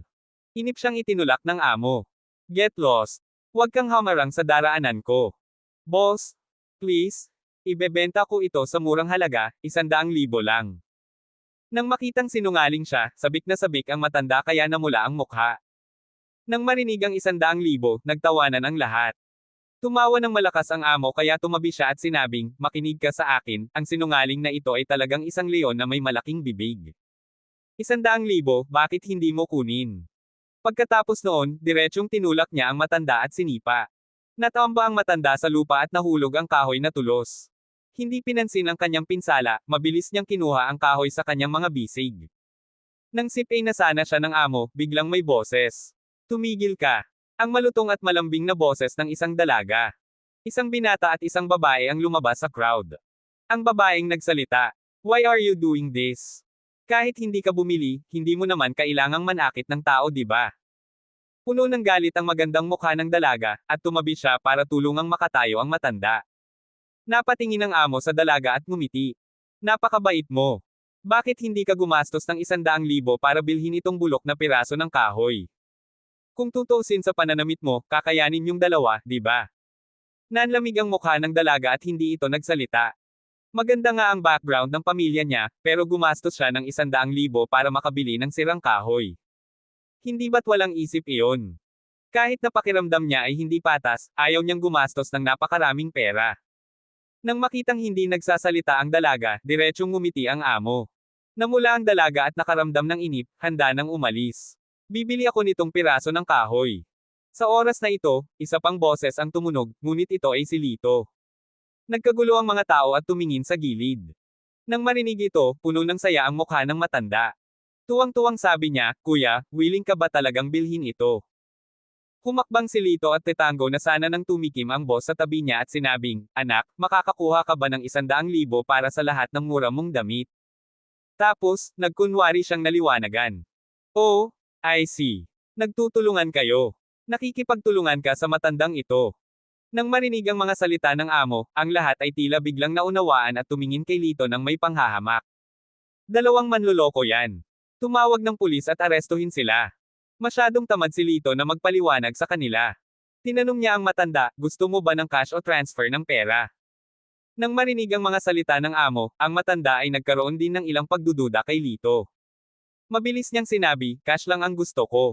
Inip siyang itinulak ng amo. Get lost. Huwag kang hamarang sa daraanan ko. Boss, please, ibebenta ko ito sa murang halaga, 100,000 lang. Nang makitang sinungaling siya, sabik na sabik ang matanda kaya namula ang mukha. Nang marinig ang 100,000, nagtawanan ang lahat. Tumawa ng malakas ang amo kaya tumabi siya at sinabing, makinig ka sa akin, ang sinungaling na ito ay talagang isang leon na may malaking bibig. 100,000, bakit hindi mo kunin? Pagkatapos noon, diretsyong tinulak niya ang matanda at sinipa. Natamba ang matanda sa lupa at nahulog ang kahoy na tulos. Hindi pinansin ang kanyang pinsala, mabilis niyang kinuha ang kahoy sa kanyang mga bisig. Nang sipay na sana siya ng amo, biglang may boses. Tumigil ka. Ang malutong at malambing na boses ng isang dalaga. Isang binata at isang babae ang lumabas sa crowd. Ang babaeng nagsalita. Why are you doing this? Kahit hindi ka bumili, hindi mo naman kailangang manakit ng tao, di ba? Puno ng galit ang magandang mukha ng dalaga, at tumabi siya para tulungang makatayo ang matanda. Napatingin ang amo sa dalaga at ngumiti. Napakabait mo. Bakit hindi ka gumastos ng 100,000 para bilhin itong bulok na piraso ng kahoy? Kung tutuusin sa pananamit mo, kakayanin yung dalawa, di ba? Nanlamig ang mukha ng dalaga at hindi ito nagsalita. Maganda nga ang background ng pamilya niya, pero gumastos siya ng 100,000 para makabili ng sirang kahoy. Hindi ba't walang isip iyon? Kahit na pakiramdam niya ay hindi patas, ayaw niyang gumastos ng napakaraming pera. Nang makitang hindi nagsasalita ang dalaga, diretsyong ngumiti ang amo. Namula ang dalaga at nakaramdam ng inip, handa nang umalis. Bibili ako nitong piraso ng kahoy. Sa oras na ito, isa pang boses ang tumunog, ngunit ito ay si Lito. Nagkagulo ang mga tao at tumingin sa gilid. Nang marinig ito, puno ng saya ang mukha ng matanda. Tuwang-tuwang sabi niya, Kuya, willing ka ba talagang bilhin ito? Humakbang si Lito at tetango na sana nang tumikim ang boss sa tabi niya at sinabing, Anak, makakakuha ka ba ng 100,000 para sa lahat ng mura mong damit? Tapos, nagkunwari siyang naliwanagan. Oh, I see. Nagtutulungan kayo. Nakikipagtulungan ka sa matandang ito. Nang marinig ang mga salita ng amo, ang lahat ay tila biglang naunawaan at tumingin kay Lito ng may panghahamak. Dalawang manloloko yan. Tumawag ng pulis at arestuhin sila. Masyadong tamad si Lito na magpaliwanag sa kanila. Tinanong niya ang matanda, gusto mo ba ng cash o transfer ng pera? Nang marinig ang mga salita ng amo, ang matanda ay nagkaroon din ng ilang pagdududa kay Lito. Mabilis niyang sinabi, cash lang ang gusto ko.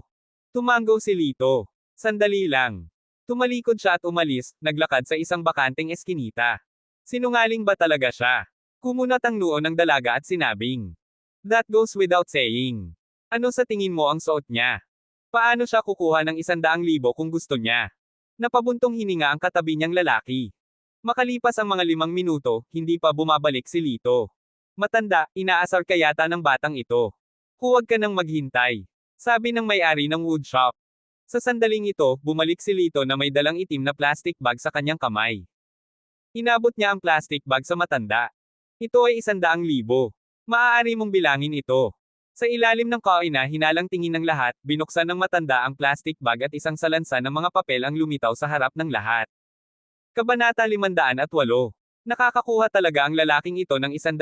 Tumanggo si Lito. Sandali lang. Tumalikod siya at umalis, naglakad sa isang bakanteng eskinita. Sinungaling ba talaga siya? Kumunat ang noo ng dalaga at sinabing. That goes without saying. Ano sa tingin mo ang suot niya? Paano siya kukuha ng 100,000 kung gusto niya? Napabuntong hininga ang katabi niyang lalaki. Makalipas ang mga 5 minuto, hindi pa bumabalik si Lito. Matanda, inaasar ka yata ng batang ito. Huwag ka nang maghintay. Sabi ng may-ari ng woodshop. Sa sandaling ito, bumalik si Lito na may dalang itim na plastic bag sa kanyang kamay. Inabot niya ang plastic bag sa matanda. Ito ay 100,000. Maaari mong bilangin ito. Sa ilalim ng kaina hinalang tingin ng lahat, binuksan ng matanda ang plastic bag at isang salansa ng mga papel ang lumitaw sa harap ng lahat. Kabanata 508. Nakakakuha talaga ang lalaking ito ng 100,000.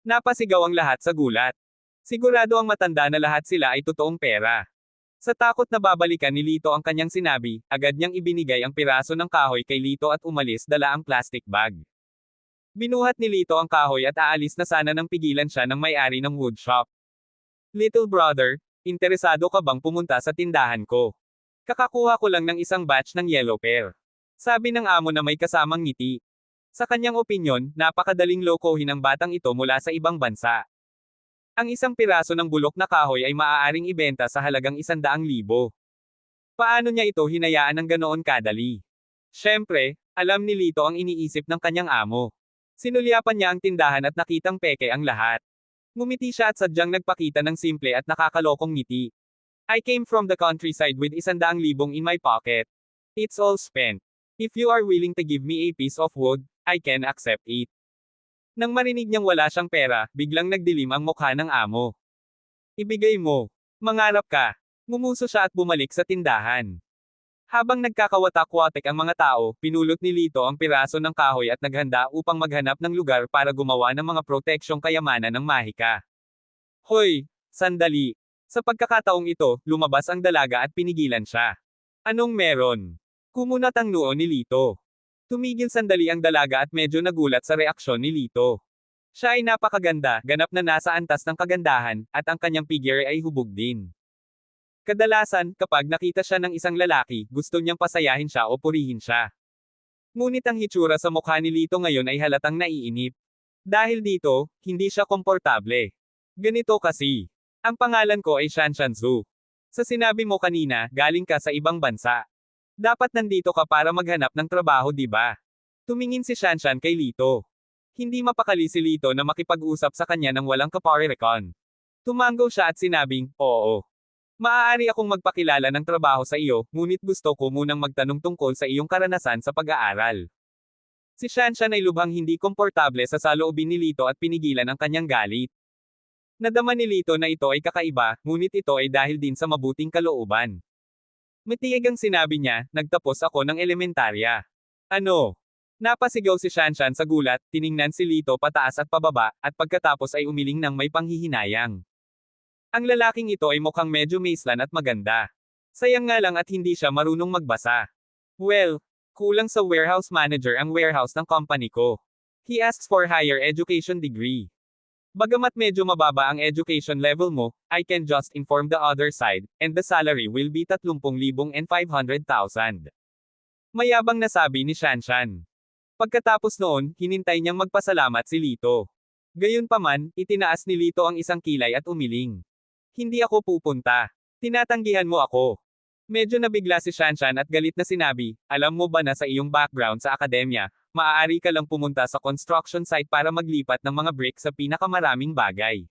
Napasigaw ang lahat sa gulat. Sigurado ang matanda na lahat sila ay totoong pera. Sa takot na babalikan ni Lito ang kanyang sinabi, agad niyang ibinigay ang piraso ng kahoy kay Lito at umalis dala ang plastic bag. Binuhat ni Lito ang kahoy at aalis na sana nang pigilan siya ng may-ari ng woodshop. Little brother, interesado ka bang pumunta sa tindahan ko? Kakakuha ko lang ng isang batch ng yellow pear. Sabi ng amo na may kasamang ngiti. Sa kanyang opinyon, napakadaling lokohin ang batang ito mula sa ibang bansa. Ang isang piraso ng bulok na kahoy ay maaaring ibenta sa halagang 100,000. Paano niya ito hinayaan ng ganoon kadali? Siyempre, alam ni Lito ang iniisip ng kanyang amo. Sinulyapan niya ang tindahan at nakitang peke ang lahat. Ngumiti siya at sadyang nagpakita ng simple at nakakalokong ngiti. I came from the countryside with 100,000 in my pocket. It's all spent. If you are willing to give me a piece of wood, I can accept it. Nang marinig niyang wala siyang pera, biglang nagdilim ang mukha ng amo. Ibigay mo. Mangarap ka. Ngumuso siya at bumalik sa tindahan. Habang nagkakawatak-watik ang mga tao, pinulot ni Lito ang piraso ng kahoy at naghanda upang maghanap ng lugar para gumawa ng mga proteksyong kayamanan ng mahika. Hoy! Sandali! Sa pagkakataong ito, lumabas ang dalaga at pinigilan siya. Anong meron? Kumunat ang noo ni Lito. Tumigil sandali ang dalaga at medyo nagulat sa reaksyon ni Lito. Siya ay napakaganda, ganap na nasa antas ng kagandahan, at ang kanyang figure ay hubog din. Kadalasan, kapag nakita siya ng isang lalaki, gusto niyang pasayahin siya o purihin siya. Ngunit ang hitsura sa mukha ni Lito ngayon ay halatang naiinip. Dahil dito, hindi siya komportable. Ganito kasi. Ang pangalan ko ay Shanshan Zhu. Sa sinabi mo kanina, galing ka sa ibang bansa. Dapat nandito ka para maghanap ng trabaho, di ba? Tumingin si Shanshan kay Lito. Hindi mapakali si Lito na makipag-usap sa kanya ng walang kaparerekon. Tumango siya at sinabing, oo. Maaari akong magpakilala ng trabaho sa iyo, ngunit gusto ko munang magtanong tungkol sa iyong karanasan sa pag-aaral. Si Shanshan ay lubhang hindi komportable sa saloobin ni Lito at pinigilan ang kanyang galit. Nadama ni Lito na ito ay kakaiba, ngunit ito ay dahil din sa mabuting kalooban. Matiig ang sinabi niya, nagtapos ako ng elementarya. Ano? Napasigaw si Shanshan sa gulat, tiningnan si Lito pataas at pababa, at pagkatapos ay umiling ng may panghihinayang. Ang lalaking ito ay mukhang medyo maislan at maganda. Sayang nga lang at hindi siya marunong magbasa. Well, kulang sa warehouse manager ang warehouse ng company ko. He asks for higher education degree. Bagamat medyo mababa ang education level mo, I can just inform the other side, and the salary will be 30,500. Mayabang na sabi ni Shanshan. Pagkatapos noon, hinintay niyang magpasalamat si Lito. Gayunpaman, itinaas ni Lito ang isang kilay at umiling. Hindi ako pupunta. Tinatanggihan mo ako. Medyo nabigla si Shanshan at galit na sinabi, alam mo ba na sa iyong background sa akademya, maaari ka lang pumunta sa construction site para maglipat ng mga brick sa pinakamaraming bagay.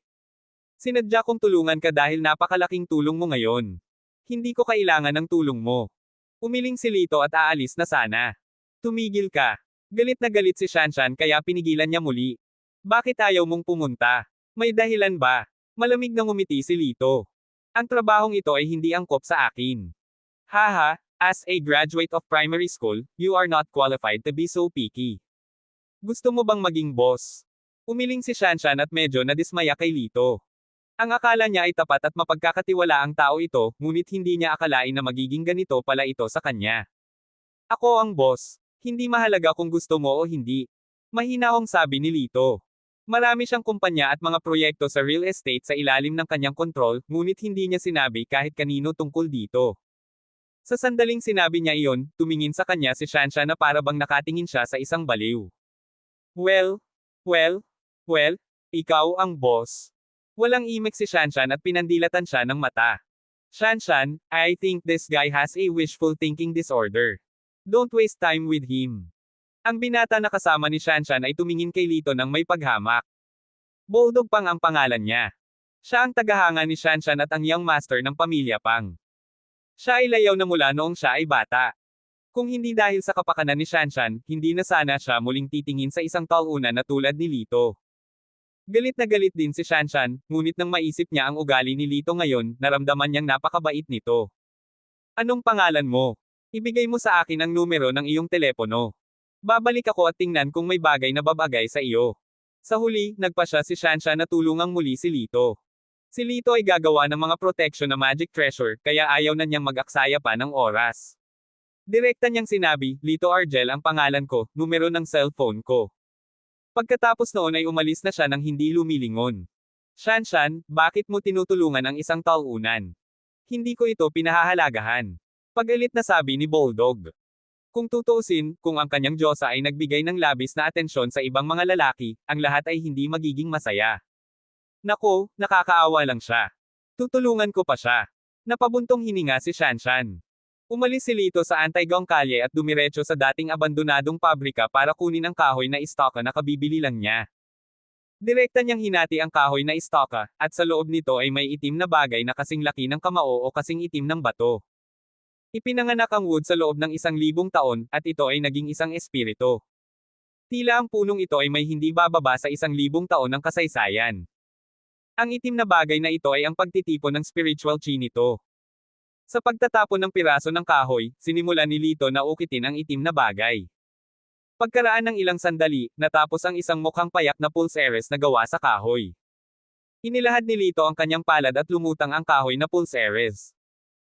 Sinadya kong tulungan ka dahil napakalaking tulong mo ngayon. Hindi ko kailangan ng tulong mo. Umiling si Lito at aalis na sana. Tumigil ka. Galit na galit si Shanshan kaya pinigilan niya muli. Bakit ayaw mong pumunta? May dahilan ba? Malamig na ngumiti si Lito. Ang trabahong ito ay hindi angkop sa akin. Haha, as a graduate of primary school, you are not qualified to be so picky. Gusto mo bang maging boss? Umiling si Shanshan at medyo nadismaya kay Lito. Ang akala niya ay tapat at mapagkakatiwala ang tao ito, ngunit hindi niya akalain na magiging ganito pala ito sa kanya. Ako ang boss. Hindi mahalaga kung gusto mo o hindi. Mahinahong sabi ni Lito. Marami siyang kumpanya at mga proyekto sa real estate sa ilalim ng kanyang kontrol, ngunit hindi niya sinabi kahit kanino tungkol dito. Sa sandaling sinabi niya iyon, tumingin sa kanya si Shanshan na para bang nakatingin siya sa isang baliw. Well, ikaw ang boss. Walang imik si Shanshan at pinandilatan siya ng mata. Shanshan, I think this guy has a wishful thinking disorder. Don't waste time with him. Ang binata na kasama ni Shanshan ay tumingin kay Lito ng may paghamak. Boldog Pang ang pangalan niya. Siya ang tagahanga ni Shanshan at ang young master ng pamilya Pang. Siya ay layaw na mula noong siya ay bata. Kung hindi dahil sa kapakanan ni Shanshan, hindi na sana siya muling titingin sa isang talunan na tulad ni Lito. Galit na galit din si Shanshan, ngunit nang maisip niya ang ugali ni Lito ngayon, naramdaman niyang napakabait nito. Anong pangalan mo? Ibigay mo sa akin ang numero ng iyong telepono. Babalik ako at tingnan kung may bagay na babagay sa iyo. Sa huli, nagpasya si Shanshan na tulungang muli si Lito. Si Lito ay gagawa ng mga protection na magic treasure, kaya ayaw na niyang mag-aksaya pa ng oras. Direkta niyang sinabi, Lito Argel ang pangalan ko, numero ng cellphone ko. Pagkatapos noon ay umalis na siya nang hindi lumilingon. Shanshan, bakit mo tinutulungan ang isang talunan? Hindi ko ito pinahahalagahan. Pagalit na sabi ni Bulldog. Kung tutuusin, kung ang kanyang diyosa ay nagbigay ng labis na atensyon sa ibang mga lalaki, ang lahat ay hindi magiging masaya. Nako, nakakaawa lang siya. Tutulungan ko pa siya. Napabuntong hininga si Shanshan. Umalis si Lito sa Antaigong Kalye at dumiretso sa dating abandonadong pabrika para kunin ang kahoy na istaka na kabibili lang niya. Direkta niyang hinati ang kahoy na istaka, at sa loob nito ay may itim na bagay na kasing laki ng kamao o kasing itim ng bato. Ipinanganak ang wood sa loob ng 1,000 taon, at ito ay naging isang espiritu. Tila ang punong ito ay may hindi bababa sa 1,000 taon ng kasaysayan. Ang itim na bagay na ito ay ang pagtitipon ng spiritual chi nito. Sa pagtatapon ng piraso ng kahoy, sinimulan ni Lito na ukitin ang itim na bagay. Pagkaraan ng ilang sandali, natapos ang isang mukhang payak na pulseres na gawa sa kahoy. Inilahad ni Lito ang kanyang palad at lumutang ang kahoy na pulseres.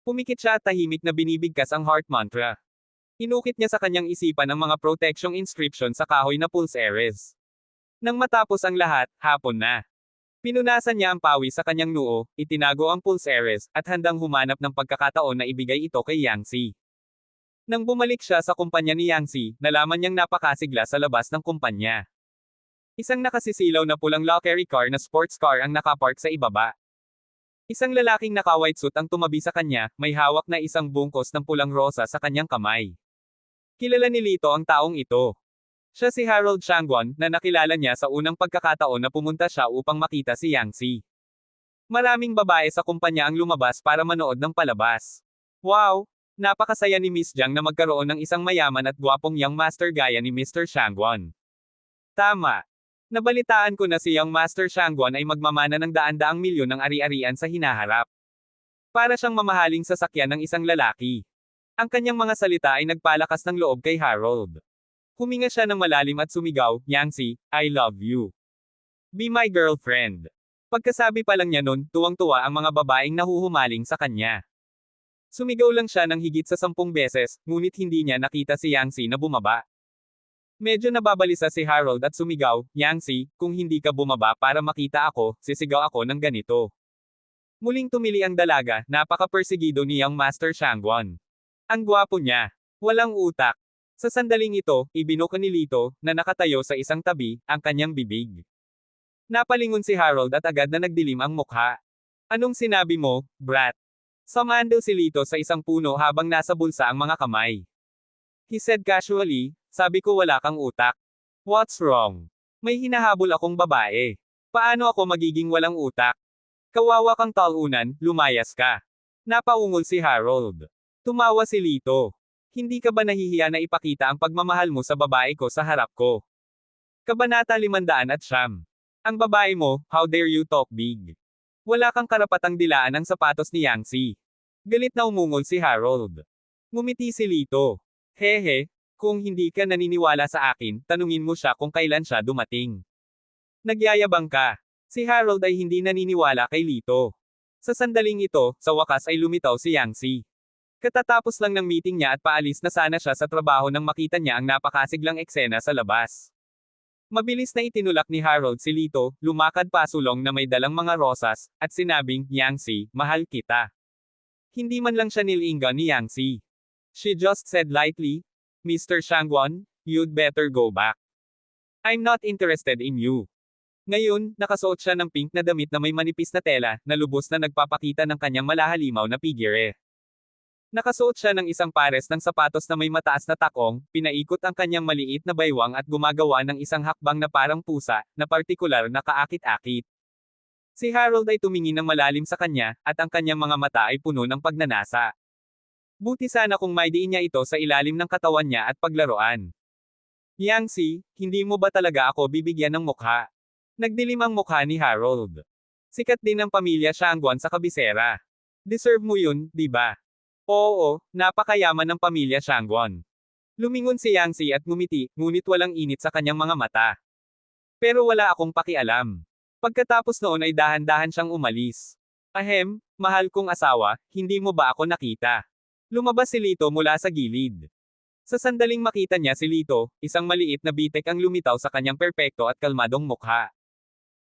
Pumikit siya at tahimik na binibigkas ang heart mantra. Inukit niya sa kanyang isipan ang mga protection inscription sa kahoy na pulseres. Nang matapos ang lahat, hapon na. Pinunasan niya ang pawis sa kanyang noo, itinago ang pulseres, at handang humanap ng pagkakataon na ibigay ito kay Yangtze. Nang bumalik siya sa kumpanya ni Yangtze, nalaman niyang napakasigla sa labas ng kumpanya. Isang nakasisilaw na pulang luxury car na sports car ang nakapark sa ibaba. Isang lalaking naka-white suit ang tumabi sa kanya, may hawak na isang bungkos ng pulang rosa sa kanyang kamay. Kilala ni Lito ang taong ito. Siya si Harold Shangguan, na nakilala niya sa unang pagkakataon na pumunta siya upang makita si Yangtze. Maraming babae sa kumpanya ang lumabas para manood ng palabas. Wow! Napakasaya ni Miss Jiang na magkaroon ng isang mayaman at gwapong young master gaya ni Mr. Shangguan. Tama. Nabalitaan ko na si young Master Shangguan ay magmamana ng daan-daang milyon ng ari-arian sa hinaharap. Para siyang mamahaling sasakyan ng isang lalaki. Ang kanyang mga salita ay nagpalakas ng loob kay Harold. Huminga siya ng malalim at sumigaw, Yangtze, I love you. Be my girlfriend. Pagkasabi pa lang niya nun, tuwang-tuwa ang mga babaeng nahuhumaling sa kanya. Sumigaw lang siya ng higit sa 10 beses, ngunit hindi niya nakita si Yangtze na bumaba. Medyo nababalisa si Harold at sumigaw, Yangtze, kung hindi ka bumaba para makita ako, sisigaw ako ng ganito. Muling tumili ang dalaga, napaka-persegido ni young Master Shangguan. Ang gwapo niya. Walang utak. Sa sandaling ito, ibinuka ni Lito, na nakatayo sa isang tabi, ang kanyang bibig. Napalingon si Harold at agad na nagdilim ang mukha. Anong sinabi mo, brat? Sumando si Lito sa isang puno habang nasa bulsa ang mga kamay. He said casually, sabi ko wala kang utak. What's wrong? May hinahabol akong babae. Paano ako magiging walang utak? Kawawa kang talunan, lumayas ka. Napaungol si Harold. Tumawa si Lito. Hindi ka ba nahihiya na ipakita ang pagmamahal mo sa babae ko sa harap ko? Kabanata 509. Ang babae mo, how dare you talk big? Wala kang karapatang dilaan ang sapatos ni Yangtze. Galit na umungol si Harold. Ngumiti si Lito. Hehe, kung hindi ka naniniwala sa akin, tanungin mo siya kung kailan siya dumating. Nagyayabang ka. Si Harold ay hindi naniniwala kay Lito. Sa sandaling ito, sa wakas ay lumitaw si Yangtze. Katatapos lang ng meeting niya at paalis na sana siya sa trabaho nang makita niya ang napakasiglang eksena sa labas. Mabilis na itinulak ni Harold si Lito, lumakad pasulong na may dalang mga rosas, at sinabing, Yangtze, mahal kita. Hindi man lang siya nilinga ni Yangtze. She just said lightly, Mr. Shangguan, you'd better go back. I'm not interested in you. Ngayon, nakasuot siya ng pink na damit na may manipis na tela, na lubos na nagpapakita ng kanyang malahalimaw na figure. Nakasuot siya ng isang pares ng sapatos na may mataas na takong, pinaikot ang kanyang maliit na baywang at gumagawa ng isang hakbang na parang pusa, na partikular na kaakit-akit. Si Harold ay tumingin ng malalim sa kanya, at ang kanyang mga mata ay puno ng pagnanasa. Buti sana kung maidiin niya ito sa ilalim ng katawan niya at paglaruan. Yangtze, hindi mo ba talaga ako bibigyan ng mukha? Nagdilim ang mukha ni Harold. Sikat din ang pamilya Shangguan sa kabisera. Deserve mo yun, di ba? Oo, napakayaman ng pamilya Shangguan. Lumingon si Yangtze at ngumiti, ngunit walang init sa kanyang mga mata. Pero wala akong pakialam. Pagkatapos noon ay dahan-dahan siyang umalis. Ahem, mahal kong asawa, hindi mo ba ako nakita? Lumabas si Lito mula sa gilid. Sa sandaling makita niya si Lito, isang maliit na bitek ang lumitaw sa kanyang perpekto at kalmadong mukha.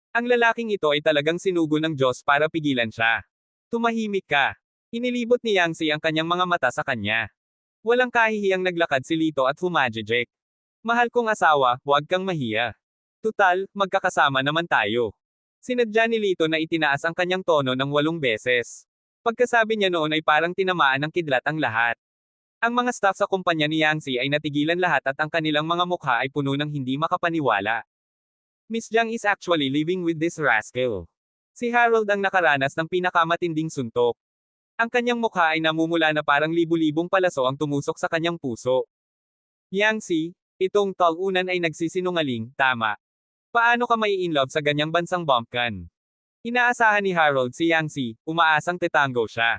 Ang lalaking ito ay talagang sinugo ng Diyos para pigilan siya. Tumahimik ka. Inilibot ni Yangtze ang kanyang mga mata sa kanya. Walang kahihiyang naglakad si Lito at humajejek. Mahal kong asawa, huwag kang mahiya. Tutal, magkakasama naman tayo. Sinadya ni Lito na itinaas ang kanyang tono ng 8 beses. Pagkasabi niya noon ay parang tinamaan ng kidlat ang lahat. Ang mga staff sa kumpanya ni Yangtze ay natigilan lahat at ang kanilang mga mukha ay puno ng hindi makapaniwala. Miss Jiang is actually living with this rascal. Si Harold ang nakaranas ng pinakamatinding suntok. Ang kanyang mukha ay namumula na parang libu-libong palaso ang tumusok sa kanyang puso. Yangtze, itong talunan ay nagsisinungaling, tama. Paano ka mai-inlove sa ganyang bansang bumpkin? Inaasahan ni Harold si Yangtze, umaasang tetango siya.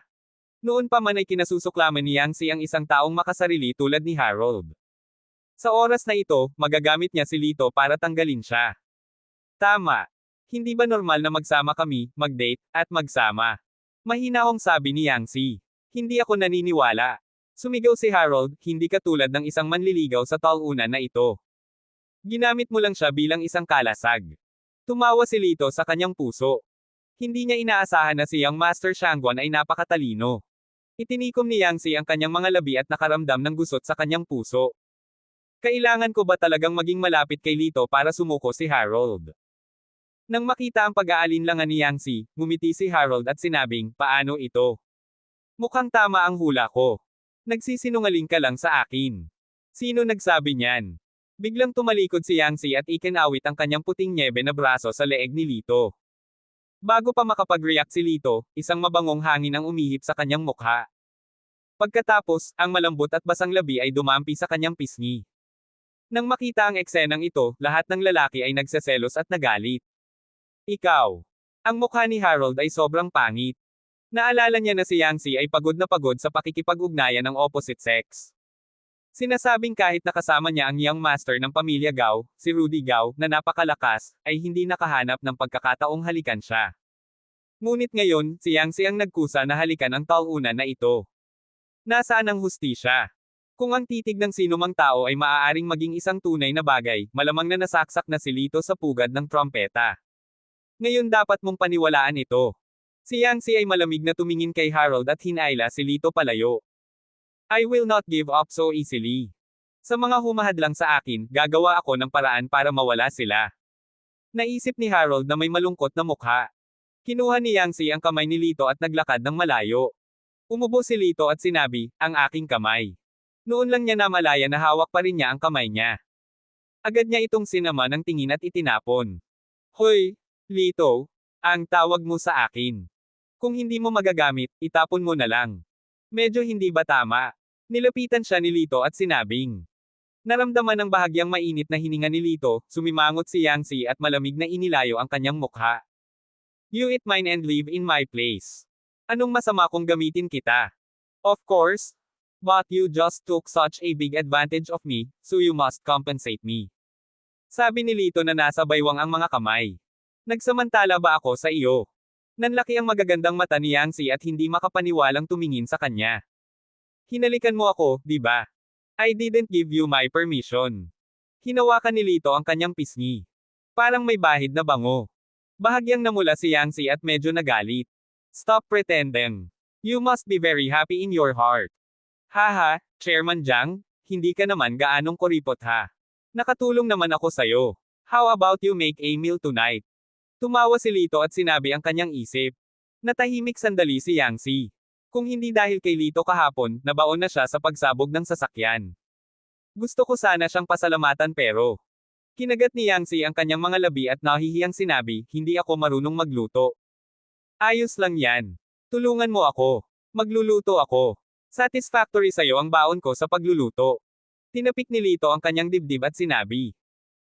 Noon pa man ay kinasusuklaman ni Yangtze ang isang taong makasarili tulad ni Harold. Sa oras na ito, magagamit niya si Lito para tanggalin siya. Tama. Hindi ba normal na magsama kami, mag-date, at magsama? Mahina akong sabi ni Yangtze. Hindi ako naniniwala. Sumigaw si Harold, hindi katulad ng isang manliligaw sa talunan na ito. Ginamit mo lang siya bilang isang kalasag. Tumawa si Lito sa kanyang puso. Hindi niya inaasahan na si Young Master Shangguan ay napakatalino. Itinikom ni Yangtze ang kanyang mga labi at nakaramdam ng gusot sa kanyang puso. Kailangan ko ba talagang maging malapit kay Lito para sumuko si Harold? Nang makita ang pag-aalinlangan ni Yangtze, ngumiti si Harold at sinabing, paano ito? Mukhang tama ang hula ko. Nagsisinungaling ka lang sa akin. Sino nagsabi niyan? Biglang tumalikod si Yangtze at ikinawit ang kanyang puting nyebe na braso sa leeg ni Lito. Bago pa makapag-react si Lito, isang mabangong hangin ang umihip sa kanyang mukha. Pagkatapos, ang malambot at basang labi ay dumampi sa kanyang pisngi. Nang makita ang eksenang ito, lahat ng lalaki ay nagseselos at nagalit. Ikaw. Ang mukha ni Harold ay sobrang pangit. Naalala niya na si Yangtze ay pagod na pagod sa pakikipag-ugnayan ng opposite sex. Sinasabing kahit nakasama niya ang young master ng pamilya Gao, si Rudy Gao, na napakalakas, ay hindi nakahanap ng pagkakataong halikan siya. Ngunit ngayon, si Yangtze ang nagkusa na halikan ang talunan na ito. Nasaan ang hustisya? Kung ang titig ng sinumang tao ay maaaring maging isang tunay na bagay, malamang na nasaksak na si Lito sa pugad ng trompeta. Ngayon dapat mong paniwalaan ito. Si Yangtze ay malamig na tumingin kay Harold at hinayla si Lito palayo. I will not give up so easily. Sa mga humahadlang sa akin, gagawa ako ng paraan para mawala sila. Naisip ni Harold na may malungkot na mukha. Kinuha ni Yangtze ang kamay ni Lito at naglakad ng malayo. Umubo si Lito at sinabi, ang aking kamay. Noon lang niya namalaya na hawak pa rin niya ang kamay niya. Agad niya itong sinama ng tingin at itinapon. Hoy! Lito, ang tawag mo sa akin. Kung hindi mo magagamit, itapon mo na lang. Medyo hindi ba tama? Nilapitan siya ni Lito at sinabing. Naramdaman ng bahagyang mainit na hininga ni Lito, sumimangot si Yangtze at malamig na inilayo ang kanyang mukha. You eat mine and live in my place. Anong masama kung gamitin kita? Of course. But you just took such a big advantage of me, so you must compensate me. Sabi ni Lito na nasa baywang ang mga kamay. Nagsamantala ba ako sa iyo? Nanlaki ang magagandang mata ni Yangtze at hindi makapaniwalang tumingin sa kanya. Hinalikan mo ako, di ba? I didn't give you my permission. Hinawakan ni Lito ang kanyang pisngi. Parang may bahid na bango. Bahagyang namula si Yangtze at medyo nagalit. Stop pretending. You must be very happy in your heart. Haha, Chairman Jiang, hindi ka naman gaanong kuripot ha. Nakatulong naman ako sayo. How about you make a meal tonight? Tumawa si Lito at sinabi ang kanyang isip. Natahimik sandali si Yangsi. Kung hindi dahil kay Lito kahapon, nabaon na siya sa pagsabog ng sasakyan. Gusto ko sana siyang pasalamatan pero. Kinagat ni Yangsi ang kanyang mga labi at nahihiyang sinabi, hindi ako marunong magluto. Ayos lang yan. Tulungan mo ako. Magluluto ako. Satisfactory sa'yo ang baon ko sa pagluluto. Tinapik ni Lito ang kanyang dibdib at sinabi.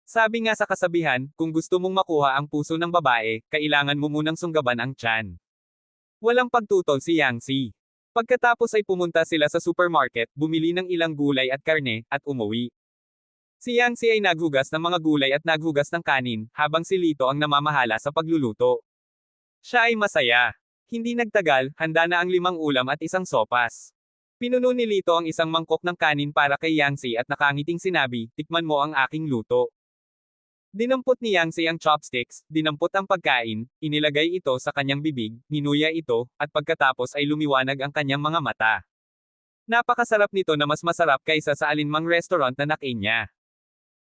Sabi nga sa kasabihan, kung gusto mong makuha ang puso ng babae, kailangan mo munang sunggaban ang tiyan. Walang pagtutol si Yangsi. Pagkatapos ay pumunta sila sa supermarket, bumili ng ilang gulay at karne, at umuwi. Si Yangsi ay naghugas ng mga gulay at naghugas ng kanin, habang si Lito ang namamahala sa pagluluto. Siya ay masaya. Hindi nagtagal, handa na ang 5 ulam at 1 sopas. Pinuno ni Lito ang isang mangkok ng kanin para kay Yangsi at nakangiting sinabi, tikman mo ang aking luto. Dinampot ni Yangsi ang chopsticks, dinampot ang pagkain, inilagay ito sa kanyang bibig, ninuya ito, at pagkatapos ay lumiwanag ang kanyang mga mata. Napakasarap nito na mas masarap kaysa sa alinmang restaurant na nakain niya.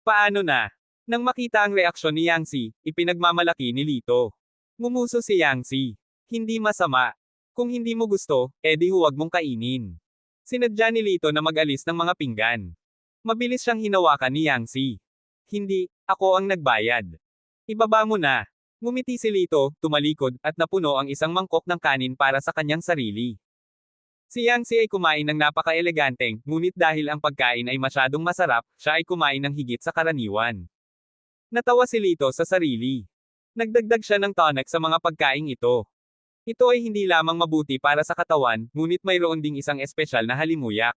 Paano na? Nang makita ang reaksyon ni Yangsi, ipinagmamalaki ni Lito. Ngumuso si Yangsi. Hindi masama. Kung hindi mo gusto, edi huwag mong kainin. Sinadya ni Lito na mag-alis ng mga pinggan. Mabilis siyang hinawakan ni Yangsi. Hindi, ako ang nagbayad. Ibaba mo na. Ngumiti si Lito, tumalikod, at napuno ang isang mangkok ng kanin para sa kanyang sarili. Si Yangsi ay kumain ng napaka-eleganteng, ngunit dahil ang pagkain ay masyadong masarap, siya ay kumain ng higit sa karaniwan. Natawa si Lito sa sarili. Nagdagdag siya ng tonic sa mga pagkaing ito. Ito ay hindi lamang mabuti para sa katawan, ngunit mayroon ding isang espesyal na halimuyak.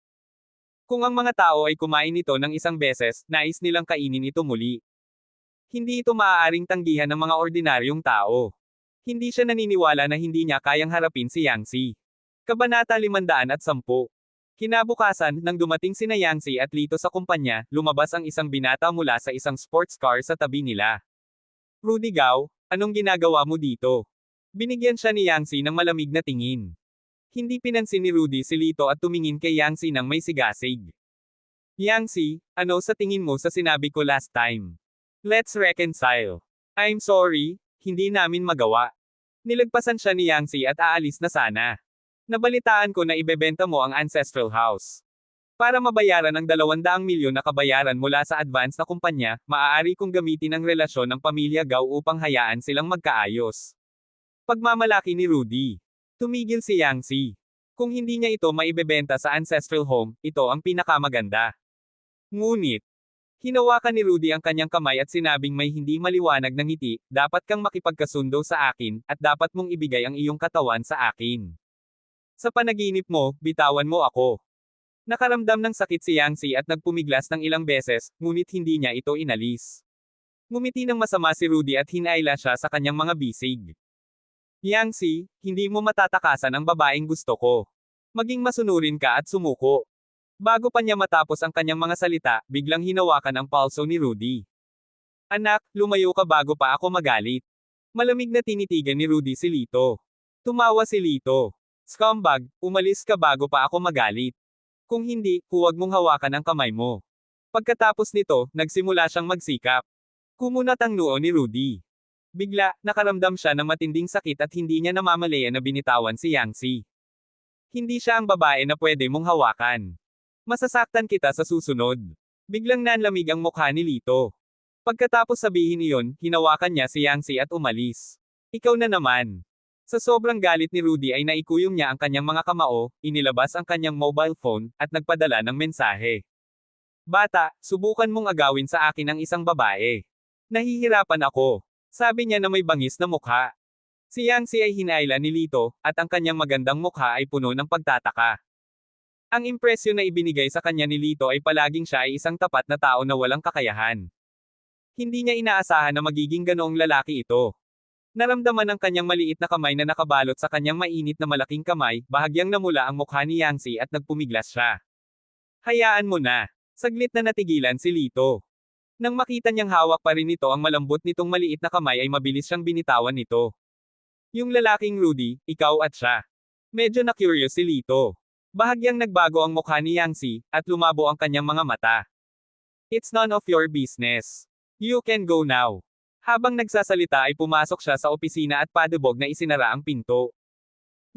Kung ang mga tao ay kumain nito ng 1 beses, nais nilang kainin ito muli. Hindi ito maaaring tanggihan ng mga ordinaryong tao. Hindi siya naniniwala na hindi niya kayang harapin si Yangsi. Kabanata 510. Kinabukasan, nang dumating sina Yangsi at Lito sa kumpanya, lumabas ang isang binata mula sa isang sports car sa tabi nila. Rudy Gao, anong ginagawa mo dito? Binigyan siya ni Yangsi ng malamig na tingin. Hindi pinansin ni Rudy si Lito at tumingin kay Yangsi ng may sigasig. Yangsi, ano sa tingin mo sa sinabi ko last time? Let's reconcile. I'm sorry, hindi namin magawa. Nilagpasan siya ni Yangsi at aalis na sana. Nabalitaan ko na ibebenta mo ang ancestral house. Para mabayaran ang 200 milyon na kabayaran mula sa advance na kumpanya, maaari kong gamitin ang relasyon ng pamilya Gao upang hayaan silang magkaayos. Pagmamalaki ni Rudy. Tumigil si Yangsi. Kung hindi niya ito maibebenta sa ancestral home, ito ang pinakamaganda. Ngunit, hinawakan ni Rudy ang kanyang kamay at sinabing may hindi maliwanag na ngiti, dapat kang makipagkasundo sa akin, at dapat mong ibigay ang iyong katawan sa akin. Sa panaginip mo, bitawan mo ako. Nakaramdam ng sakit si Yangsi at nagpumiglas ng ilang beses, ngunit hindi niya ito inalis. Ngumiti ng masama si Rudy at hinayla siya sa kanyang mga bisig. Yangsi, hindi mo matatakasan ang babaeng gusto ko. Maging masunurin ka at sumuko. Bago pa niya matapos ang kanyang mga salita, biglang hinawakan ang palso ni Rudy. Anak, lumayo ka bago pa ako magalit. Malamig na tinitigan ni Rudy si Lito. Tumawa si Lito. Scumbag, umalis ka bago pa ako magalit. Kung hindi, huwag mong hawakan ang kamay mo. Pagkatapos nito, nagsimula siyang magsikap. Kumunat ang noo ni Rudy. Bigla, nakaramdam siya ng matinding sakit at hindi niya namamalayan na binitawan si Yangsi. Hindi siya ang babae na pwede mong hawakan. Masasaktan kita sa susunod. Biglang nanlamig ang mukha ni Lito. Pagkatapos sabihin iyon, hinawakan niya si Yangsi at umalis. Ikaw na naman. Sa sobrang galit ni Rudy ay naikuyong niya ang kanyang mga kamao, inilabas ang kanyang mobile phone, at nagpadala ng mensahe. Bata, subukan mong agawin sa akin ang isang babae. Nahihirapan ako. Sabi niya na may bangis na mukha. Si Yangsi ay hinayla ni Lito, at ang kanyang magandang mukha ay puno ng pagtataka. Ang impresyon na ibinigay sa kanya ni Lito ay palaging siya ay isang tapat na tao na walang kakayahan. Hindi niya inaasahan na magiging ganoong lalaki ito. Naramdaman ang kanyang maliit na kamay na nakabalot sa kanyang mainit na malaking kamay, bahagyang namula ang mukha ni Yangsi at nagpumiglas siya. Hayaan mo na. Saglit na natigilan si Lito. Nang makita niyang hawak pa rin nito ang malambot nitong maliit na kamay ay mabilis siyang binitawan nito. Yung lalaking Rudy, ikaw at siya. Medyo na-curious si Lito. Bahagyang nagbago ang mukha ni Yangsi, at lumabo ang kanyang mga mata. It's none of your business. You can go now. Habang nagsasalita ay pumasok siya sa opisina at padubog na isinara ang pinto.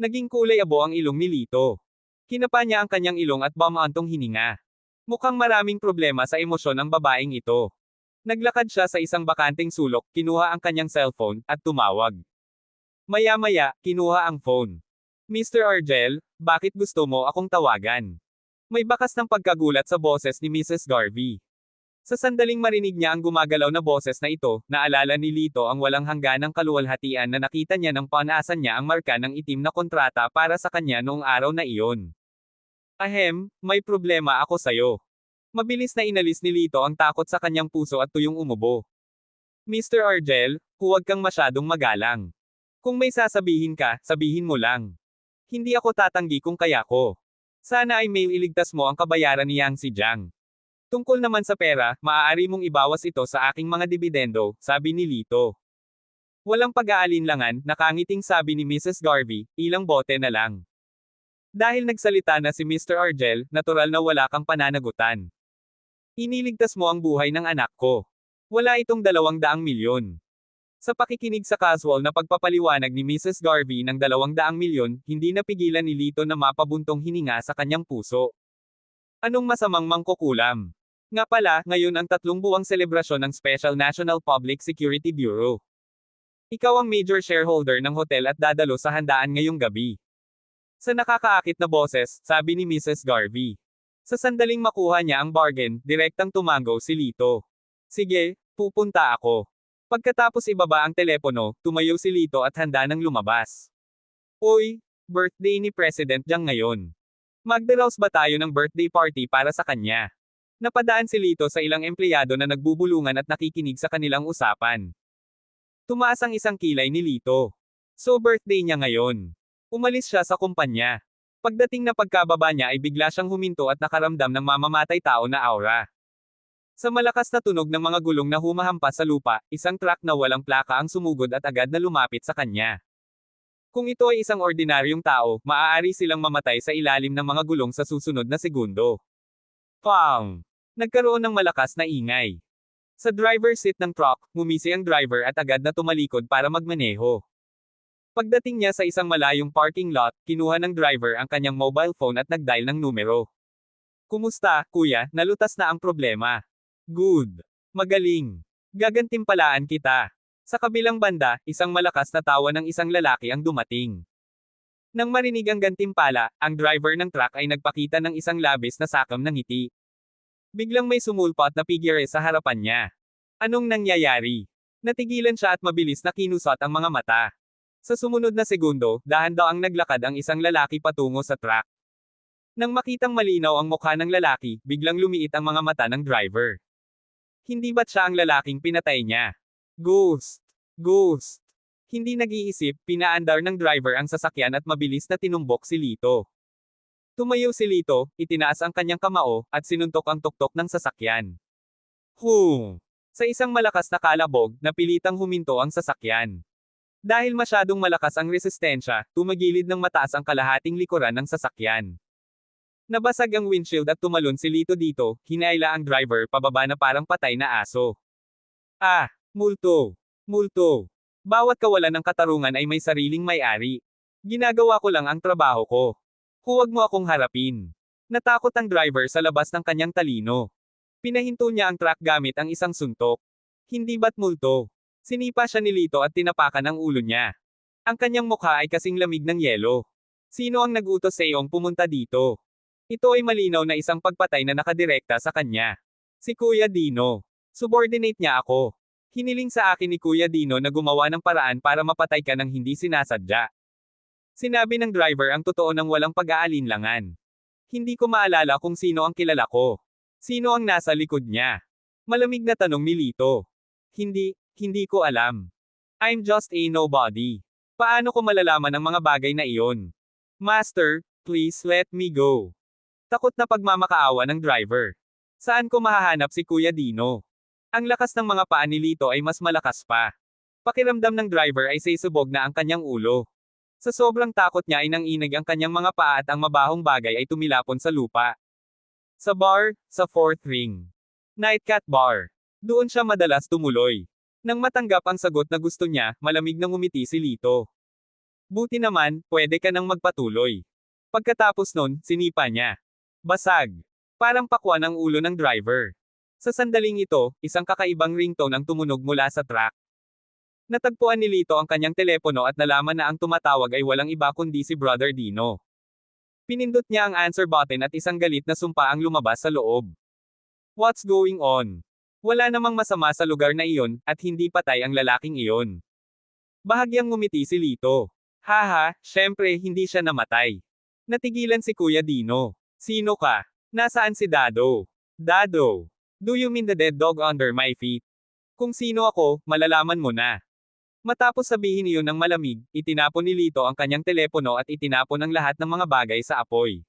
Naging kulay abo ang ilong ni Lito. Kinapa niya ang kanyang ilong at bumantong hininga. Mukhang maraming problema sa emosyon ang babaeng ito. Naglakad siya sa isang bakanteng sulok, kinuha ang kanyang cellphone, at tumawag. Maya-maya, kinuha ang phone. Mr. Argel, bakit gusto mo akong tawagan? May bakas ng pagkagulat sa boses ni Mrs. Garvey. Sa sandaling marinig niya ang gumagalaw na boses na ito, naalala ni Lito ang walang hangganang kaluwalhatian na nakita niya nang panaasan niya ang marka ng itim na kontrata para sa kanya noong araw na iyon. Ahem, may problema ako sayo. Mabilis na inalis ni Lito ang takot sa kanyang puso at tuyong umubo. Mr. Argel, huwag kang masyadong magalang. Kung may sasabihin ka, sabihin mo lang. Hindi ako tatanggi kung kaya ko. Sana ay may iligtas mo ang kabayaran ni Yang si Jiang. Tungkol naman sa pera, maaari mong ibawas ito sa aking mga dibidendo, sabi ni Lito. Walang pag-aalinlangan, nakangiting sabi ni Mrs. Garvey, ilang bote na lang. Dahil nagsalita na si Mr. Argel, natural na wala kang pananagutan. Iniligtas mo ang buhay ng anak ko. Wala itong 200 milyon. Sa pakikinig sa casual na pagpapaliwanag ni Mrs. Garvey ng 200 milyon, hindi napigilan ni Lito na mapabuntong hininga sa kanyang puso. Anong masamang mangkukulam? Nga pala, ngayon ang 3 buwang selebrasyon ng Special National Public Security Bureau. Ikaw ang major shareholder ng hotel at dadalo sa handaan ngayong gabi. Sa nakakaakit na boses, sabi ni Mrs. Garvey. Sa sandaling makuha niya ang bargain, direktang tumango si Lito. Sige, pupunta ako. Pagkatapos ibaba ang telepono, tumayo si Lito at handa nang lumabas. Uy, birthday ni President Jiang ngayon. Magdaraos ba tayo ng birthday party para sa kanya? Napadaan si Lito sa ilang empleyado na nagbubulungan at nakikinig sa kanilang usapan. Tumaas ang isang kilay ni Lito. So birthday niya ngayon. Umalis siya sa kumpanya. Pagdating na pagkababa niya ay bigla siyang huminto at nakaramdam ng mamamatay tao na aura. Sa malakas na tunog ng mga gulong na humahampas sa lupa, isang truck na walang plaka ang sumugod at agad na lumapit sa kanya. Kung ito ay isang ordinaryong tao, maaari silang mamatay sa ilalim ng mga gulong sa susunod na segundo. Pang! Nagkaroon ng malakas na ingay. Sa driver's seat ng truck, ngumisi ang driver at agad na tumalikod para magmaneho. Pagdating niya sa isang malayong parking lot, kinuha ng driver ang kanyang mobile phone at nagdial ng numero. Kumusta, kuya, nalutas na ang problema. Good. Magaling. Gagantimpalaan kita. Sa kabilang banda, isang malakas na tawa ng isang lalaki ang dumating. Nang marinig ang gantimpala, ang driver ng truck ay nagpakita ng isang labis na sakam ng ngiti. Biglang may sumulpot na figure sa harapan niya. Anong nangyayari? Natigilan siya at mabilis na kinusot ang mga mata. Sa sumunod na segundo, dahan-daang naglakad ang isang lalaki patungo sa truck. Nang makitang malinaw ang mukha ng lalaki, biglang lumiit ang mga mata ng driver. Hindi ba't siya ang lalaking pinatay niya? Ghost! Ghost! Hindi nag-iisip, pinaandar ng driver ang sasakyan at mabilis na tinumbok si Lito. Tumayo si Lito, itinaas ang kanyang kamao, at sinuntok ang tuktok ng sasakyan. Hung! Sa isang malakas na kalabog, napilitang huminto ang sasakyan. Dahil masyadong malakas ang resistensya, tumagilid ng mataas ang kalahating likuran ng sasakyan. Nabasag ang windshield at tumalon si Lito dito, hinaila ang driver pababa na parang patay na aso. Ah! Multo! Multo! Bawat kawalan ng katarungan ay may sariling may-ari. Ginagawa ko lang ang trabaho ko. Huwag mo akong harapin. Natakot ang driver sa labas ng kanyang talino. Pinahinto niya ang truck gamit ang isang suntok. Hindi ba't multo? Sinipa siya ni Lito at tinapakan ang ulo niya. Ang kanyang mukha ay kasing lamig ng yelo. Sino ang nag-utos sa iyong pumunta dito? Ito ay malinaw na isang pagpatay na nakadirekta sa kanya. Si Kuya Dino. Subordinate niya ako. Hiniling sa akin ni Kuya Dino na gumawa ng paraan para mapatay ka ng hindi sinasadya. Sinabi ng driver ang totoo ng walang pag-aalinlangan. Hindi ko maalala kung sino ang kilala ko. Sino ang nasa likod niya? Malamig na tanong ni Lito. Hindi ko alam. I'm just a nobody. Paano ko malalaman ang mga bagay na iyon? Master, please let me go. Takot na pagmamakaawa ng driver. Saan ko mahahanap si Kuya Dino? Ang lakas ng mga paa ni Lito ay mas malakas pa. Pakiramdam ng driver ay sisubog na ang kanyang ulo. Sa sobrang takot niya ay nanginig ang kanyang mga paa at ang mabahong bagay ay tumilapon sa lupa. Sa bar, sa fourth ring. Nightcat bar. Doon siya madalas tumuloy. Nang matanggap ang sagot na gusto niya, malamig na ngumiti si Lito. Buti naman, pwede ka nang magpatuloy. Pagkatapos nun, sinipa niya. Basag. Parang pakwan ang ulo ng driver. Sa sandaling ito, isang kakaibang ringtone ang tumunog mula sa truck. Natagpuan ni Lito ang kanyang telepono at nalaman na ang tumatawag ay walang iba kundi si Brother Dino. Pinindot niya ang answer button at isang galit na sumpa ang lumabas sa loob. What's going on? Wala namang masama sa lugar na iyon, at hindi patay ang lalaking iyon. Bahagyang ngumiti si Lito. Haha, syempre hindi siya namatay. Natigilan si Kuya Dino. Sino ka? Nasaan si Dado? Dado. Do you mean the dead dog under my feet? Kung sino ako, malalaman mo na. Matapos sabihin iyon ng malamig, itinapon ni Lito ang kanyang telepono at itinapon ang lahat ng mga bagay sa apoy.